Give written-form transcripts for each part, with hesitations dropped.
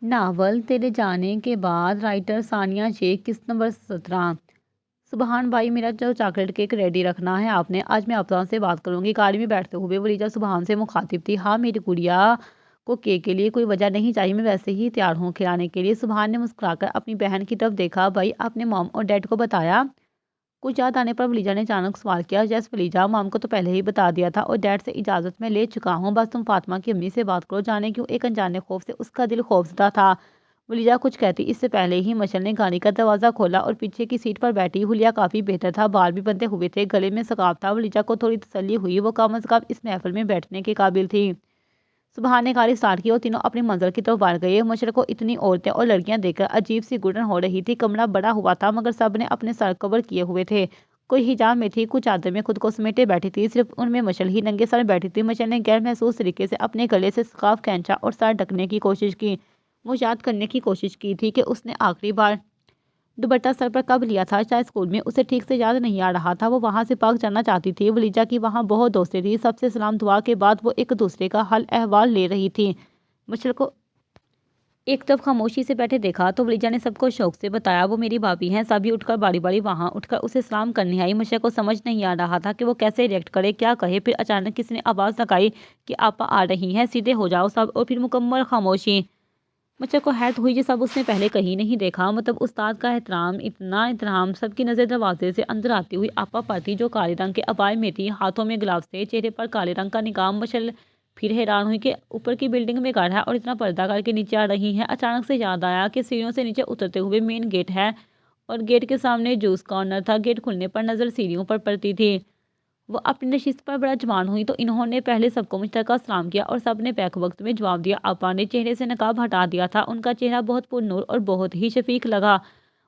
Novel تیرے جانے کے بعد، رائٹر ثانیہ شیخ، قسط نمبر 17۔ سبحان بھائی، میرا جو چاکلیٹ کیک ریڈی رکھنا ہے آپ نے، آج میں افسان سے بات کروں گی۔ گاڑی میں بیٹھتے ہوئے ولیجہ سبحان سے مخاطب تھی۔ ہاں، میری گڑیا کو کیک کے لیے کوئی وجہ نہیں چاہیے، میں ویسے ہی تیار ہوں کھلانے کے لیے۔ سبحان نے مسکرا کر اپنی بہن کی طرف دیکھا۔ بھائی، آپ نے مام اور ڈیڈ کو بتایا؟ کچھ یاد آنے پر ولیجہ نے اچانک سوال کیا۔ یس ولیجہ، مام کو تو پہلے ہی بتا دیا تھا اور ڈیڈ سے اجازت میں لے چکا ہوں، بس تم فاطمہ کی امی سے بات کرو۔ جانے کیوں ایک انجانے خوف سے اس کا دل خوفزدہ تھا۔ ولیجہ کچھ کہتی اس سے پہلے ہی مشعل نے گاڑی کا دروازہ کھولا اور پیچھے کی سیٹ پر بیٹھی حلیہ کافی بہتر تھا، بال بھی بندھے ہوئے تھے، گلے میں سکارف تھا۔ ولیجہ کو تھوڑی تسلی ہوئی، وہ کم از کم اس محفل میں بیٹھنے کے قابل تھی۔ سبحان نے گاڑی سٹارٹ کی اور تینوں اپنی منزل کی طرف بڑھ گئے۔ مشعل کو اتنی عورتیں اور لڑکیاں دیکھ کر عجیب سی گھٹن ہو رہی تھی۔ کمرہ بڑا ہوا تھا مگر سب نے اپنے سر کور کیے ہوئے تھے، کوئی حجاب میں تھی، کچھ چادر میں خود کو سمیٹے بیٹھی تھی، صرف ان میں مشعل ہی ننگے سر بیٹھی تھی۔ مشعل نے غیر محسوس طریقے سے اپنے گلے سے سکارف کھینچا اور سر ڈھکنے کی کوشش کی۔ وہ یاد کرنے کی کوشش کی تھی کہ اس نے آخری بار دوپٹہ سر پر کب لیا تھا، شاید اسکول میں، اسے ٹھیک سے یاد نہیں آ رہا تھا۔ وہ وہاں سے بھاگ جانا چاہتی تھی۔ ولیجہ کی وہاں بہت دوستیں تھیں، سب سے سلام دعا کے بعد وہ ایک دوسرے کا حال احوال لے رہی تھی۔ مشعل کو ایک طرف خاموشی سے بیٹھے دیکھا تو ولیجہ نے سب کو شوق سے بتایا، وہ میری بھابھی ہیں۔ سبھی اٹھ کر باری باری وہاں اٹھ کر اسے سلام کرنے آئی۔ مشعل کو سمجھ نہیں آ رہا تھا کہ وہ کیسے ریئیکٹ کرے، کیا کہے۔ پھر اچانک کسی نے آواز لگائی کہ آپا آ رہی ہیں، سیدھے ہو جاؤ سب، اور پھر مکمل خاموشی۔ مشعل کو حیرت ہوئی، یہ سب اس نے پہلے کہیں نہیں دیکھا، مطلب استاد کا احترام، اتنا احترام۔ سب کی نظر دروازے سے اندر آتی ہوئی آپا پر تھی، جو کالے رنگ کے عبائے میں تھی، ہاتھوں میں گلوز تھے، چہرے پر کالے رنگ کا نقاب۔ مشعل پھر حیران ہوئی کہ اوپر کی بلڈنگ میں گھر ہے اور اتنا پردہ کر کے نیچے آ رہی ہیں۔ اچانک سے یاد آیا کہ سیڑھیوں سے نیچے اترتے ہوئے مین گیٹ ہے اور گیٹ کے سامنے جوس کارنر تھا۔ گیٹ کھلنے پر نظر سیڑھیوں پر پڑتی تھی۔ وہ اپنی نشست پر بڑا جوان ہوئی تو انہوں نے پہلے سب کو مشترکہ سلام کیا اور سب نے بیک وقت میں جواب دیا۔ آپا نے چہرے سے نقاب ہٹا دیا تھا، ان کا چہرہ بہت پر نور اور بہت ہی شفیق لگا۔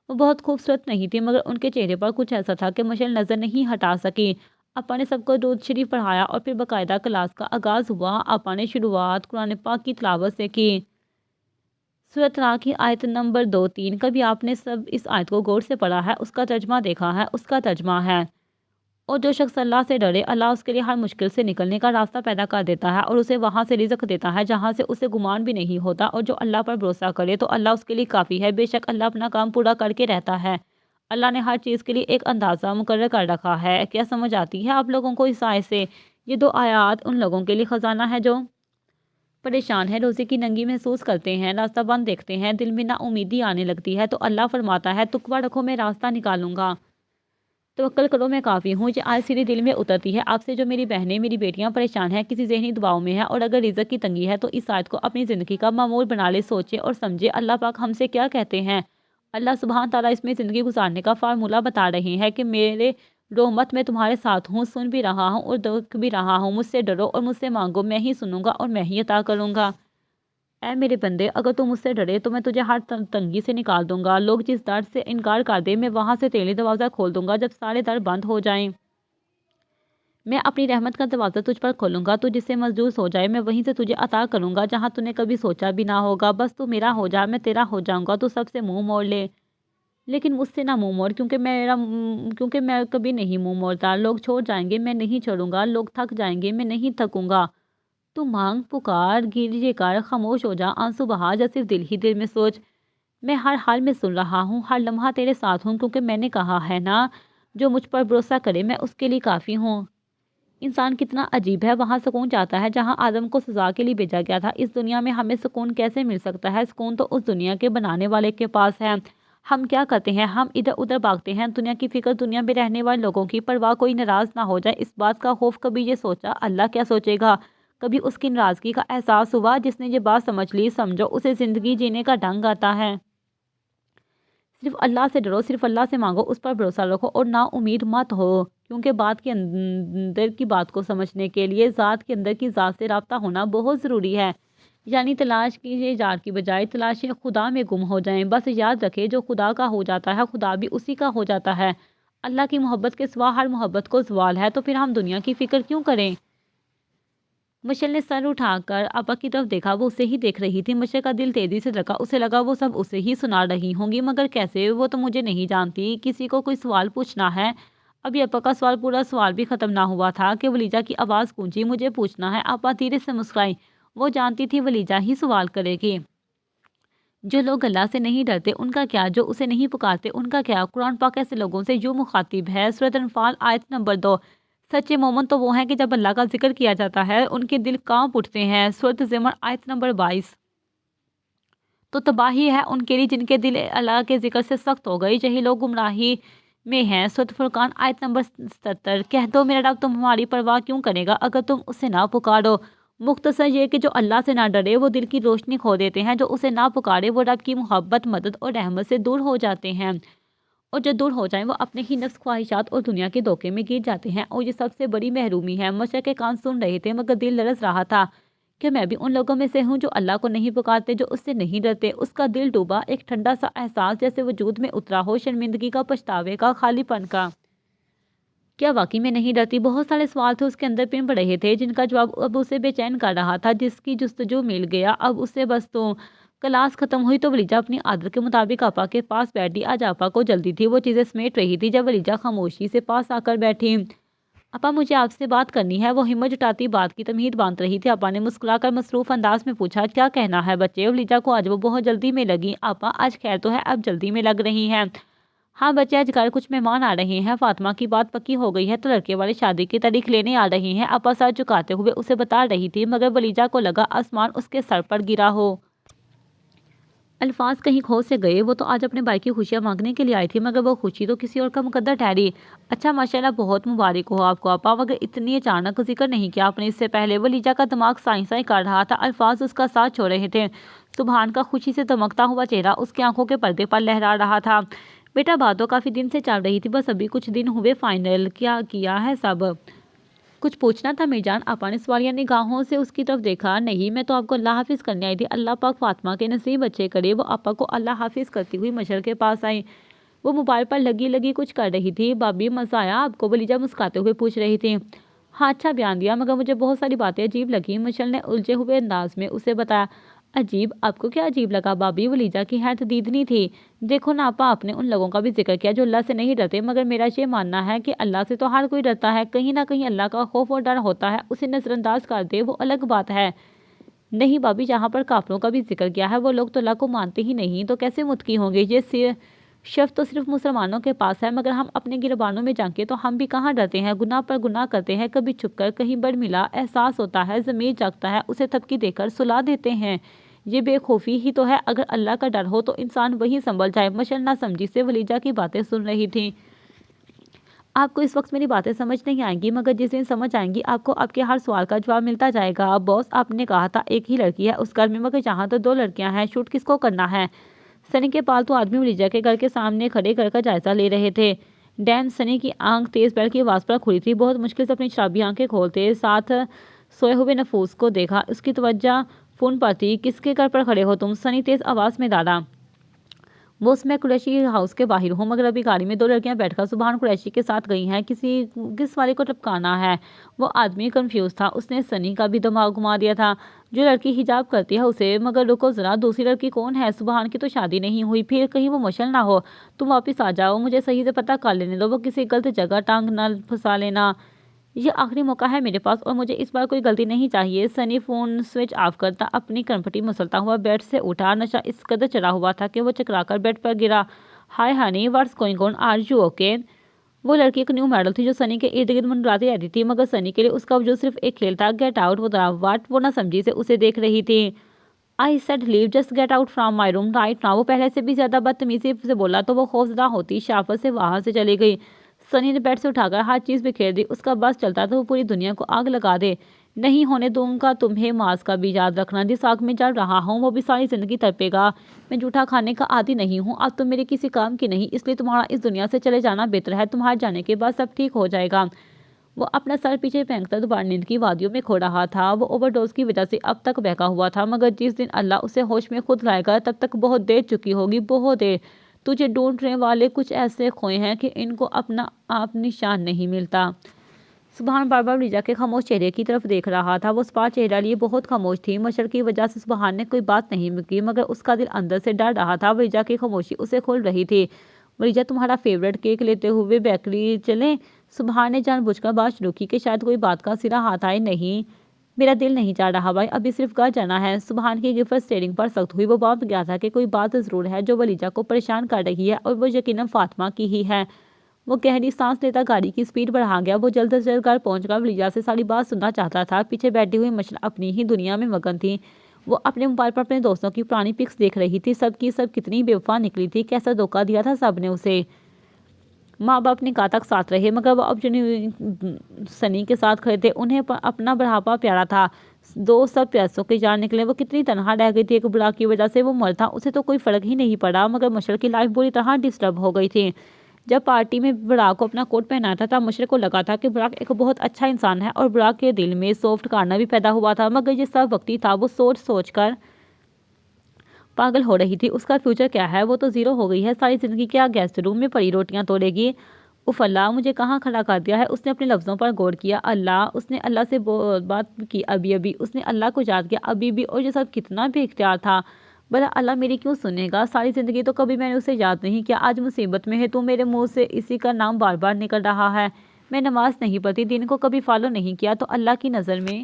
وہ بہت خوبصورت نہیں تھی مگر ان کے چہرے پر کچھ ایسا تھا کہ مشعل نظر نہیں ہٹا سکی۔ آپا نے سب کو درود شریف پڑھایا اور پھر باقاعدہ کلاس کا آغاز ہوا۔ آپا نے شروعات قرآن پاک کی تلاوت سے کی۔ سورۃ طلاق کی آیت نمبر 2-3۔ کبھی آپ نے سب اس آیت کو غور سے پڑھا ہے، اس کا ترجمہ دیکھا ہے؟ اس کا ترجمہ ہے، اور جو شخص اللہ سے ڈرے، اللہ اس کے لیے ہر مشکل سے نکلنے کا راستہ پیدا کر دیتا ہے اور اسے وہاں سے رزق دیتا ہے جہاں سے اسے گمان بھی نہیں ہوتا، اور جو اللہ پر بھروسہ کرے تو اللہ اس کے لیے کافی ہے۔ بے شک اللہ اپنا کام پورا کر کے رہتا ہے۔ اللہ نے ہر چیز کے لیے ایک اندازہ مقرر کر رکھا ہے۔ کیا سمجھ آتی ہے آپ لوگوں کو اس آیت سے؟ یہ دو آیات ان لوگوں کے لیے خزانہ ہے جو پریشان ہیں، روزی کی ننگی محسوس کرتے ہیں، راستہ بند دیکھتے ہیں، دل میں نا امیدی آنے لگتی ہے، تو اللہ فرماتا ہے تقویٰ رکھو، میں راستہ نکالوں گا، توکل کرو، میں کافی ہوں۔ یہ آیت سیدھی دل میں اترتی ہے۔ آپ سے جو میری بہنیں، میری بیٹیاں پریشان ہیں، کسی ذہنی دباؤ میں ہیں اور اگر رزق کی تنگی ہے تو اس آیت کو اپنی زندگی کا معمول بنا لے، سوچے اور سمجھے اللہ پاک ہم سے کیا کہتے ہیں۔ اللہ سبحانہ تعالیٰ اس میں زندگی گزارنے کا فارمولہ بتا رہے ہیں کہ میرے رو مت، میں تمہارے ساتھ ہوں، سن بھی رہا ہوں اور دیکھ بھی رہا ہوں، مجھ سے ڈرو اور مجھ سے مانگو، میں ہی سنوں گا اور میں ہی عطا کروں گا۔ اے میرے بندے، اگر تم مجھ سے ڈرے تو میں تجھے ہر تنگی سے نکال دوں گا۔ لوگ جس در سے انکار کر دیں، میں وہاں سے تیرے دروازہ کھول دوں گا۔ جب سارے در بند ہو جائیں، میں اپنی رحمت کا دروازہ تجھ پر کھولوں گا۔ تو جس سے مجوس ہو جائے، میں وہیں سے تجھے عطا کروں گا جہاں تو نے کبھی سوچا بھی نہ ہوگا۔ بس تو میرا ہو جا، میں تیرا ہو جاؤں گا۔ تو سب سے منہ موڑ لے، لیکن مجھ سے نہ منہ موڑ، کیونکہ میں کبھی نہیں منہ موڑتا۔ لوگ چھوڑ جائیں گے، میں نہیں چھوڑوں گا۔ لوگ تھک جائیں گے، میں نہیں تھکوں گا۔ تو مانگ، پکار، گریہ کر، خاموش ہو جا، آنسو بہا جا، صرف دل ہی دل میں سوچ، میں ہر حال میں سن رہا ہوں، ہر لمحہ تیرے ساتھ ہوں، کیونکہ میں نے کہا ہے نا، جو مجھ پر بھروسہ کرے میں اس کے لیے کافی ہوں۔ انسان کتنا عجیب ہے، وہاں سکون چاہتا ہے جہاں آدم کو سزا کے لیے بھیجا گیا تھا۔ اس دنیا میں ہمیں سکون کیسے مل سکتا ہے؟ سکون تو اس دنیا کے بنانے والے کے پاس ہے۔ ہم کیا کرتے ہیں؟ ہم ادھر ادھر بھاگتے ہیں، دنیا کی فکر، دنیا میں رہنے والے لوگوں کی پرواہ، کوئی ناراض نہ ہو جائے اس بات کا خوف۔ کبھی یہ سوچا اللہ کیا سوچے گا؟ کبھی اس کی ناراضگی کا احساس ہوا؟ جس نے یہ بات سمجھ لی، سمجھو اسے زندگی جینے کا ڈھنگ آتا ہے۔ صرف اللہ سے ڈرو، صرف اللہ سے مانگو، اس پر بھروسہ رکھو اور نا امید مت ہو، کیونکہ بات کے اندر کی بات کو سمجھنے کے لیے ذات کے اندر کی ذات سے رابطہ ہونا بہت ضروری ہے۔ یعنی تلاش کی ایجاد کی بجائے تلاشیں خدا میں گم ہو جائیں۔ بس یاد رکھے، جو خدا کا ہو جاتا ہے خدا بھی اسی کا ہو جاتا ہے۔ اللہ کی محبت کے سوا ہر محبت کو زوال ہے، تو پھر ہم دنیا کی فکر کیوں کریں؟ مشعل نے سر اٹھا کر آپا کی طرف دیکھا، وہ اسے ہی دیکھ رہی تھی۔ مشعل کا دل تیزی سے دھڑکا، اسے لگا وہ سب اسے ہی سنا رہی ہوں گی، مگر کیسے؟ وہ تو مجھے نہیں جانتی۔ کسی کو کوئی سوال پوچھنا ہے؟ ابھی آپا کا پورا سوال بھی ختم نہ ہوا تھا کہ ولیجہ کی آواز گونجی، مجھے پوچھنا ہے۔ آپا دھیرے سے مسکرائی، وہ جانتی تھی ولیجہ ہی سوال کرے گی۔ جو لوگ اللہ سے نہیں ڈرتے ان کا کیا، جو اسے نہیں پکارتے ان کا کیا؟ قرآن پاک ایسے لوگوں سے یوں مخاطب ہے۔ سورۃ انفال آیت نمبر 2۔ سچے مومن تو وہ ہیں کہ جب اللہ کا ذکر کیا جاتا ہے ان کے دل کانپ اٹھتے ہیں۔ سورۃ زمر آیت نمبر 22۔ تو تباہی ہے ان کے لیے جن کے دل اللہ کے ذکر سے سخت ہو گئی، یہی لوگ گمراہی میں ہیں۔ سورۃ فرقان آیت نمبر 77۔ کہہ دو میرا رب تمہاری پرواہ کیوں کرے گا اگر تم اسے نہ پکارو۔ مختصر یہ کہ جو اللہ سے نہ ڈرے وہ دل کی روشنی کھو دیتے ہیں، جو اسے نہ پکارے وہ رب کی محبت، مدد اور رحمت سے دور ہو جاتے ہیں، اور جو دور ہو جائیں وہ اپنے ہی نفس خواہشات اور دنیا کے دھوکے میں گر جاتے ہیں، اور یہ سب سے بڑی محرومی ہے۔ مشرق کے کان سن رہے تھے مگر دل لرز رہا تھا کہ میں بھی ان لوگوں میں سے ہوں جو اللہ کو نہیں پکارتے، جو اس سے نہیں ڈرتے۔ اس کا دل ڈوبا، ایک ٹھنڈا سا احساس جیسے وجود میں اترا ہو، شرمندگی کا، پچھتاوے کا، خالی پن کا۔ کیا واقعی میں نہیں ڈرتی؟ بہت سارے سوال تھے اس کے اندر پن پڑ رہے تھے جن کا جواب اب اسے بے چین کر رہا تھا۔ جس کی جستجو مل گیا اب اسے بس تو کلاس ختم ہوئی تو ولیجہ اپنی عادت کے مطابق آپا کے پاس بیٹھی۔ آج آپا کو جلدی تھی، وہ چیزیں سمیٹ رہی تھی جب ولیجہ خاموشی سے پاس آ کر بیٹھی۔ آپا مجھے آپ سے بات کرنی ہے، وہ ہمت جٹاتی بات کی تمہید باندھ رہی تھی۔ آپا نے مسکرا کر مصروف انداز میں پوچھا، کیا کہنا ہے بچے؟ ولیجہ کو آج وہ بہت جلدی میں لگی۔ آپا آج خیر تو ہے، اب جلدی میں لگ رہی ہیں؟ ہاں بچے، آج گھر کچھ مہمان آ رہے ہیں، فاطمہ کی بات پکی ہو گئی ہے تو لڑکے والے شادی کی تاریخ لینے آ رہے ہیں۔ آپا سر جھکاتے ہوئے اسے بتا رہی تھی مگر ولیجہ کو لگا آسمان اس کے سر پر گرا ہو۔ الفاظ کہیں کھو سے گئے۔ وہ تو آج اپنے بھائی کی خوشیاں مانگنے کے لیے آئی تھی مگر وہ خوشی تو کسی اور کا مقدر ٹھہری۔ اچھا ماشاءاللہ، بہت مبارک ہو آپ کو آپا، مگر اتنی اچانک ذکر نہیں کیا آپ نے اس سے پہلے؟ ولیجہ کا دماغ سائیں سائیں کر رہا تھا، الفاظ اس کا ساتھ چھوڑ رہے تھے۔ سبحان کا خوشی سے دمکتا ہوا چہرہ اس کی آنکھوں کے پردے پر لہرا رہا تھا۔ بیٹا بات تو کافی دن سے چل رہی تھی، بس ابھی کچھ دن ہوئے فائنل کیا ہے سب؟ کچھ پوچھنا تھا میرجان؟ آپا نے سوالیہ نگاہوں سے اس کی طرف دیکھا۔ نہیں، میں تو آپ کو اللہ حافظ کرنے آئی تھی، اللہ پاک فاطمہ کے نصیب اچھے کرے۔ وہ آپا کو اللہ حافظ کرتی ہوئی مشر کے پاس آئی۔ وہ موبائل پر لگی کچھ کر رہی تھی۔ بابی مزہ آیا آپ کو؟ ولیجہ مسکراتے ہوئے پوچھ رہی تھی۔ ہاں اچھا بیان دیا مگر مجھے بہت ساری باتیں عجیب لگیں، مشر نے الجھے ہوئے انداز میں اسے بتایا۔ عجیب؟ آپ کو کیا عجیب لگا بابی؟ ولیجہ کی حیرت دیدنی تھی۔ دیکھو نا آپا، آپ نے ان لوگوں کا بھی ذکر کیا جو اللہ سے نہیں ڈرتے، مگر میرا یہ ماننا ہے کہ اللہ سے تو ہر کوئی ڈرتا ہے، کہیں نہ کہیں اللہ کا خوف اور ڈر ہوتا ہے، اسے نظر انداز کر دے وہ الگ بات ہے۔ نہیں بابی، جہاں پر کافروں کا بھی ذکر کیا ہے وہ لوگ تو اللہ کو مانتے ہی نہیں، تو کیسے متقی ہوں گے؟ یہ شرف تو صرف مسلمانوں کے پاس ہے، مگر ہم اپنے گربانوں میں جھانکیں تو ہم بھی کہاں ڈرتے ہیں، گناہ پر گناہ کرتے ہیں، کبھی چھپ کر کہیں بڑھ ملا، احساس ہوتا ہے، ضمیر جاگتا ہے، اسے تھپکی دے کر سلا دیتے ہیں۔ یہ بے خوفی ہی تو ہے۔ اگر اللہ کا ڈر ہو تو انسان وہی سنبھل جائے۔ مشر نہ سمجھی سے ولیجہ کی باتیں سن رہی تھی۔ آپ کو اس وقت میری باتیں سمجھ نہیں آئیں گی مگر جس دن سمجھ آئیں گی آپ کو آپ کے ہر سوال کا جواب ملتا جائے گا۔ باس، آپ نے کہا تھا ایک ہی لڑکی ہے اس گھر میں، مگر یہاں تو 2 لڑکیاں ہیں، شوٹ کس کو کرنا ہے؟ سنی کے پالتو آدمی ولیجہ کے گھر کے سامنے کھڑے گھر کا جائزہ لے رہے تھے۔ ڈین، سنی کی آنکھ تیز بیل کی آواز پر کھلی تھی، بہت مشکل سے اپنی شرابی آنکھیں کھولتے ساتھ سوئے ہوئے نفوس کو دیکھا۔ اس کی توجہ فون پر تھی۔ کس کے گھر پر کھڑے ہو تم؟ سنی تیز آواز میں ڈالا۔ بوس، میں قریشی ہاؤس کے باہر ہوں، مگر ابھی گاڑی میں 2 لڑکیاں بیٹھ کر سبحان قریشی کے ساتھ گئی ہیں، کس والے کو ٹپکانا ہے؟ وہ آدمی کنفیوز تھا، اس نے سنی کا بھی دماغ گھما دیا تھا۔ جو لڑکی حجاب کرتی ہے اسے، مگر رکو ذرا، دوسری لڑکی کون ہے؟ سبحان کی تو شادی نہیں ہوئی، پھر کہیں وہ مشل نہ ہو؟ تم واپس آ جاؤ، مجھے صحیح سے پتہ کر لینے دو، وہ کسی غلط جگہ ٹانگ نہ پھنسا لینا۔ یہ آخری موقع ہے میرے پاس اور مجھے اس بار کوئی غلطی نہیں چاہیے۔ سنی فون سوئچ آف کرتا اپنی کنپٹی مسلتا ہوا بیڈ سے اٹھا۔ نشہ اس قدر چڑھا ہوا تھا کہ وہ چکرا کر بیڈ پر گرا۔ Hi honey, what's going on, are you okay? وہ لڑکی ایک نیو ماڈل تھی جو سنی کے ارد گرد منڈلاتی رہتی تھی، مگر سنی کے لیے اس کا وجود صرف ایک کھیل تھا۔ Get out! واٹ؟ وہ نہ سمجھی سے اسے دیکھ رہی تھی۔ I said leave, just get out from my room right now. وہ پہلے سے بھی زیادہ بدتمیزی سے بولا تو وہ خوفزدہ ہوتی شرافت سے وہاں سے چلی گئی۔ سنی نے بیڈ سے اٹھا کر ہر چیز بکھیر دی۔ اس کا بس چلتا تو وہ پوری دنیا کو آگ لگا دے۔ نہیں ہونے دوں گا تمہیں ماس کا بھی یاد رکھنا، جس آگ میں جل رہا ہوں وہ بھی ساری زندگی تڑپے گا۔ میں جھوٹا کھانے کا عادی نہیں ہوں، اب تم میرے کسی کام کی نہیں، اس لیے تمہارا اس دنیا سے چلے جانا بہتر ہے، تمہارے جانے کے بعد سب ٹھیک ہو جائے گا۔ وہ اپنا سر پیچھے پھینک کر دوبارہ نیند کی وادیوں میں کھو رہا تھا۔ وہ اوور ڈوز کی وجہ سے اب تک بہکا ہوا تھا، مگر جس دن اللہ اسے ہوش میں خود لائے گا تب تک بہت دیر چکی ہوگی، بہت دیر۔ تجھے ڈھونڈنے والے کچھ ایسے کھوئے ہیں کہ ان کو اپنا آپ نشان نہیں ملتا۔ سبحان بار بار ولیجہ کے خاموش چہرے کی طرف دیکھ رہا تھا۔ وہ سپا چہرہ لیے بہت خاموش تھی۔ مشر کی وجہ سے سبحان نے کوئی بات نہیں کی، مگر اس کا دل اندر سے ڈر رہا تھا۔ ولیجہ کی خاموشی اسے کھل رہی تھی۔ ولیجہ، تمہارا فیورٹ کیک لیتے ہوئے بیکری چلیں؟ سبحان نے جان بوجھ کر بات شروع کی کہ شاید کوئی بات کا سرا ہاتھ آئے۔ نہیں میرا دل نہیں چاہ رہا بھائی، ابھی صرف گھر جانا ہے۔ سبحان کی گفٹ اسٹیئرنگ پر سخت ہوئی، وہ بانپ گیا تھا کہ کوئی بات ضرور ہے جو ولیجہ کو پریشان کر رہی ہے، اور وہ یقیناً فاطمہ کی ہی ہے۔ وہ گہری سانس لیتا گاڑی کی سپیڈ بڑھا گیا۔ وہ جلد سے جلد گھر پہنچ کر ولیجہ سے ساری بات سننا چاہتا تھا۔ پیچھے بیٹھی ہوئی مشرق اپنی ہی دنیا میں مگن تھی۔ وہ اپنے موبائل پر اپنے دوستوں کی پرانی پکس دیکھ رہی تھی، سب کی سب کتنی بے وفا نکلی تھی، کیسا دھوکہ دیا تھا سب نے اسے۔ ماں باپ نکاح تک ساتھ رہے، مگر وہ اب سنی کے ساتھ کھڑے تھے۔ انہیں اپنا بڑھاپا پیارا تھا، دوست سب پیسوں کے جان نکلے۔ وہ کتنی تنہا رہ گئی تھی، ایک بڑا کی وجہ سے وہ مرد تھا، اسے تو کوئی فرق ہی نہیں پڑا، مگر مشرق کی لائف بری طرح ڈسٹرب ہو گئی تھی۔ جب پارٹی میں براق کو اپنا کوٹ پہنایا تھا تب مشرق کو لگا تھا کہ براق ایک بہت اچھا انسان ہے، اور براق کے دل میں سافٹ کارنر بھی پیدا ہوا تھا، مگر یہ سب وقتی تھا۔ وہ سوچ سوچ کر پاگل ہو رہی تھی۔ اس کا فیوچر کیا ہے؟ وہ تو زیرو ہو گئی ہے، ساری زندگی کیا گیسٹ روم میں پڑی روٹیاں توڑے گی؟ اف اللہ، مجھے کہاں کھڑا کر دیا ہے۔ اس نے اپنے لفظوں پر غور کیا۔ اس نے اللہ سے بات کی ابھی اس نے اللہ کو یاد کیا ابھی، اور یہ سب کتنا بے اختیار تھا۔ بھلا اللہ میری کیوں سنے گا؟ ساری زندگی تو کبھی میں نے اسے یاد نہیں کیا، آج مصیبت میں ہے تو میرے منہ سے اسی کا نام بار بار نکل رہا ہے۔ میں نماز نہیں پڑھتی، دین کو کبھی فالو نہیں کیا، تو اللہ کی نظر میں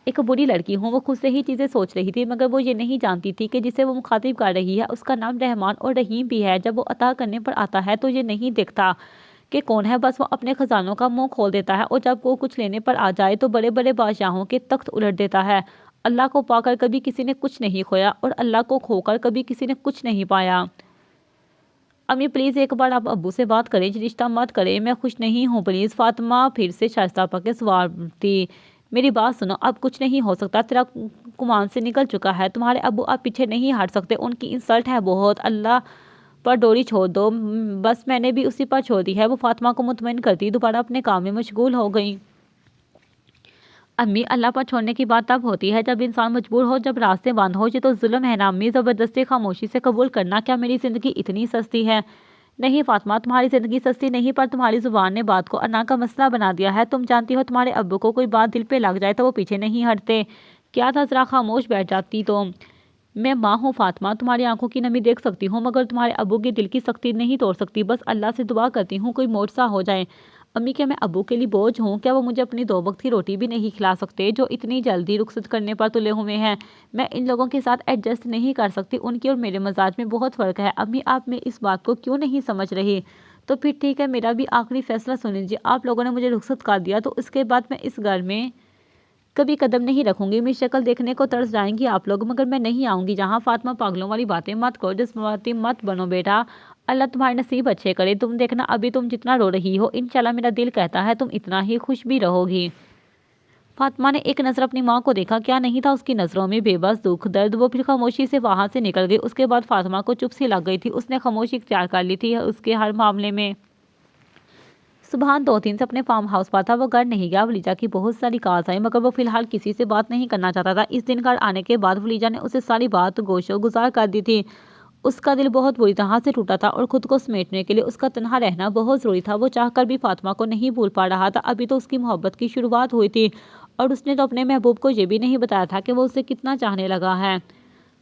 ایک بری لڑکی ہوں۔ وہ خود سے ہی چیزیں سوچ رہی تھی، مگر وہ یہ نہیں جانتی تھی کہ جسے وہ مخاطب کر رہی ہے اس کا نام رحمان اور رحیم بھی ہے۔ جب وہ عطا کرنے پر آتا ہے تو یہ نہیں دیکھتا کہ کون ہے، بس وہ اپنے خزانوں کا منہ کھول دیتا ہے، اور جب وہ کچھ لینے پر آ جائے تو بڑے بڑے بادشاہوں کے تخت الٹ دیتا ہے۔ اللہ کو پا کر کبھی کسی نے کچھ نہیں کھویا، اور اللہ کو کھو کر کبھی کسی نے کچھ نہیں پایا۔ امی پلیز ایک بار آپ ابو سے بات کریں، رشتہ مت کریں، میں خوش نہیں ہوں پلیز۔ فاطمہ پھر سے شائستہ پر کے سوار تھی۔ میری بات سنو، اب کچھ نہیں ہو سکتا، تیرا کمان سے نکل چکا ہے، تمہارے ابو اب پیچھے نہیں ہٹ سکتے، ان کی انسلٹ ہے بہت، اللہ پر ڈوری چھوڑ دو۔ بس میں نے بھی اسی پر چھوڑ دی ہے۔ وہ فاطمہ کو مطمئن کرتی دوبارہ اپنے کام میں مشغول ہو گئی۔ امی، اللہ پر چھوڑنے کی بات تب ہوتی ہے جب انسان مجبور ہو، جب راستے بند ہو، یہ تو ظلم ہے نا امی، زبردستی خاموشی سے قبول کرنا۔ کیا میری زندگی اتنی سستی ہے؟ نہیں فاطمہ، تمہاری زندگی سستی نہیں، پر تمہاری زبان نے بات کو انا کا مسئلہ بنا دیا ہے۔ تم جانتی ہو تمہارے ابو کو کوئی بات دل پہ لگ جائے تو وہ پیچھے نہیں ہٹتے۔ کیا تھا ذرا خاموش بیٹھ جاتی تو۔ میں ماں ہوں فاطمہ، تمہاری آنکھوں کی نمی دیکھ سکتی ہوں، مگر تمہارے ابو کی دل کی سختی نہیں توڑ سکتی۔ بس اللہ سے دعا کرتی ہوں کوئی معجزہ ہو جائے۔ امی، کیا میں ابو کے لیے بوجھ ہوں؟ کیا وہ مجھے اپنی 2 وقت کی روٹی بھی نہیں کھلا سکتے جو اتنی جلدی رخصت کرنے پر تلے ہوئے ہیں؟ میں ان لوگوں کے ساتھ ایڈجسٹ نہیں کر سکتی، ان کی اور میرے مزاج میں بہت فرق ہے۔ امی، آپ میں اس بات کو کیوں نہیں سمجھ رہی؟ تو پھر ٹھیک ہے، میرا بھی آخری فیصلہ سن لیجیے۔ آپ لوگوں نے مجھے رخصت کر دیا تو اس کے بعد میں اس گھر میں کبھی قدم نہیں رکھوں گی۔ میری شکل دیکھنے کو ترس جائیں گی آپ لوگ، مگر میں نہیں آؤں گی جہاں۔ فاطمہ، پاگلوں والی باتیں مت کرو، جذباتی مت بنو بیٹا، اللہ تمہارے نصیب اچھے کرے۔ تم دیکھنا ابھی تم جتنا رو رہی ہو، انشاءاللہ میرا دل کہتا ہے تم اتنا ہی خوش بھی رہو گی۔ فاطمہ نے ایک نظر اپنی ماں کو دیکھا، کیا نہیں تھا اس کی نظروں میں بے بس دکھ، درد؟ وہ پھر خاموشی سے وہاں سے نکل گئی۔ اس کے بعد فاطمہ کو چپ سی لگ گئی تھی، اس نے خاموشی اختیار کر لی تھی اس کے ہر معاملے میں۔ سبحان 2 دن سے اپنے فارم ہاؤس پر تھا، وہ گھر نہیں گیا۔ ولیجہ کی بہت ساری کالز آئی، مگر وہ فی الحال کسی سے بات نہیں کرنا چاہتا تھا۔ اس دن گھر آنے کے بعد ولیجہ نے اسے ساری بات گوشو گزار کر دی تھی۔ اس کا دل بہت بری طرح سے ٹوٹا تھا، اور خود کو سمیٹنے کے لیے اس کا تنہا رہنا بہت ضروری تھا۔ وہ چاہ کر بھی فاطمہ کو نہیں بھول پا رہا تھا، ابھی تو اس کی محبت کی شروعات ہوئی تھی، اور اس نے تو اپنے محبوب کو یہ بھی نہیں بتایا تھا کہ وہ اسے کتنا چاہنے لگا ہے۔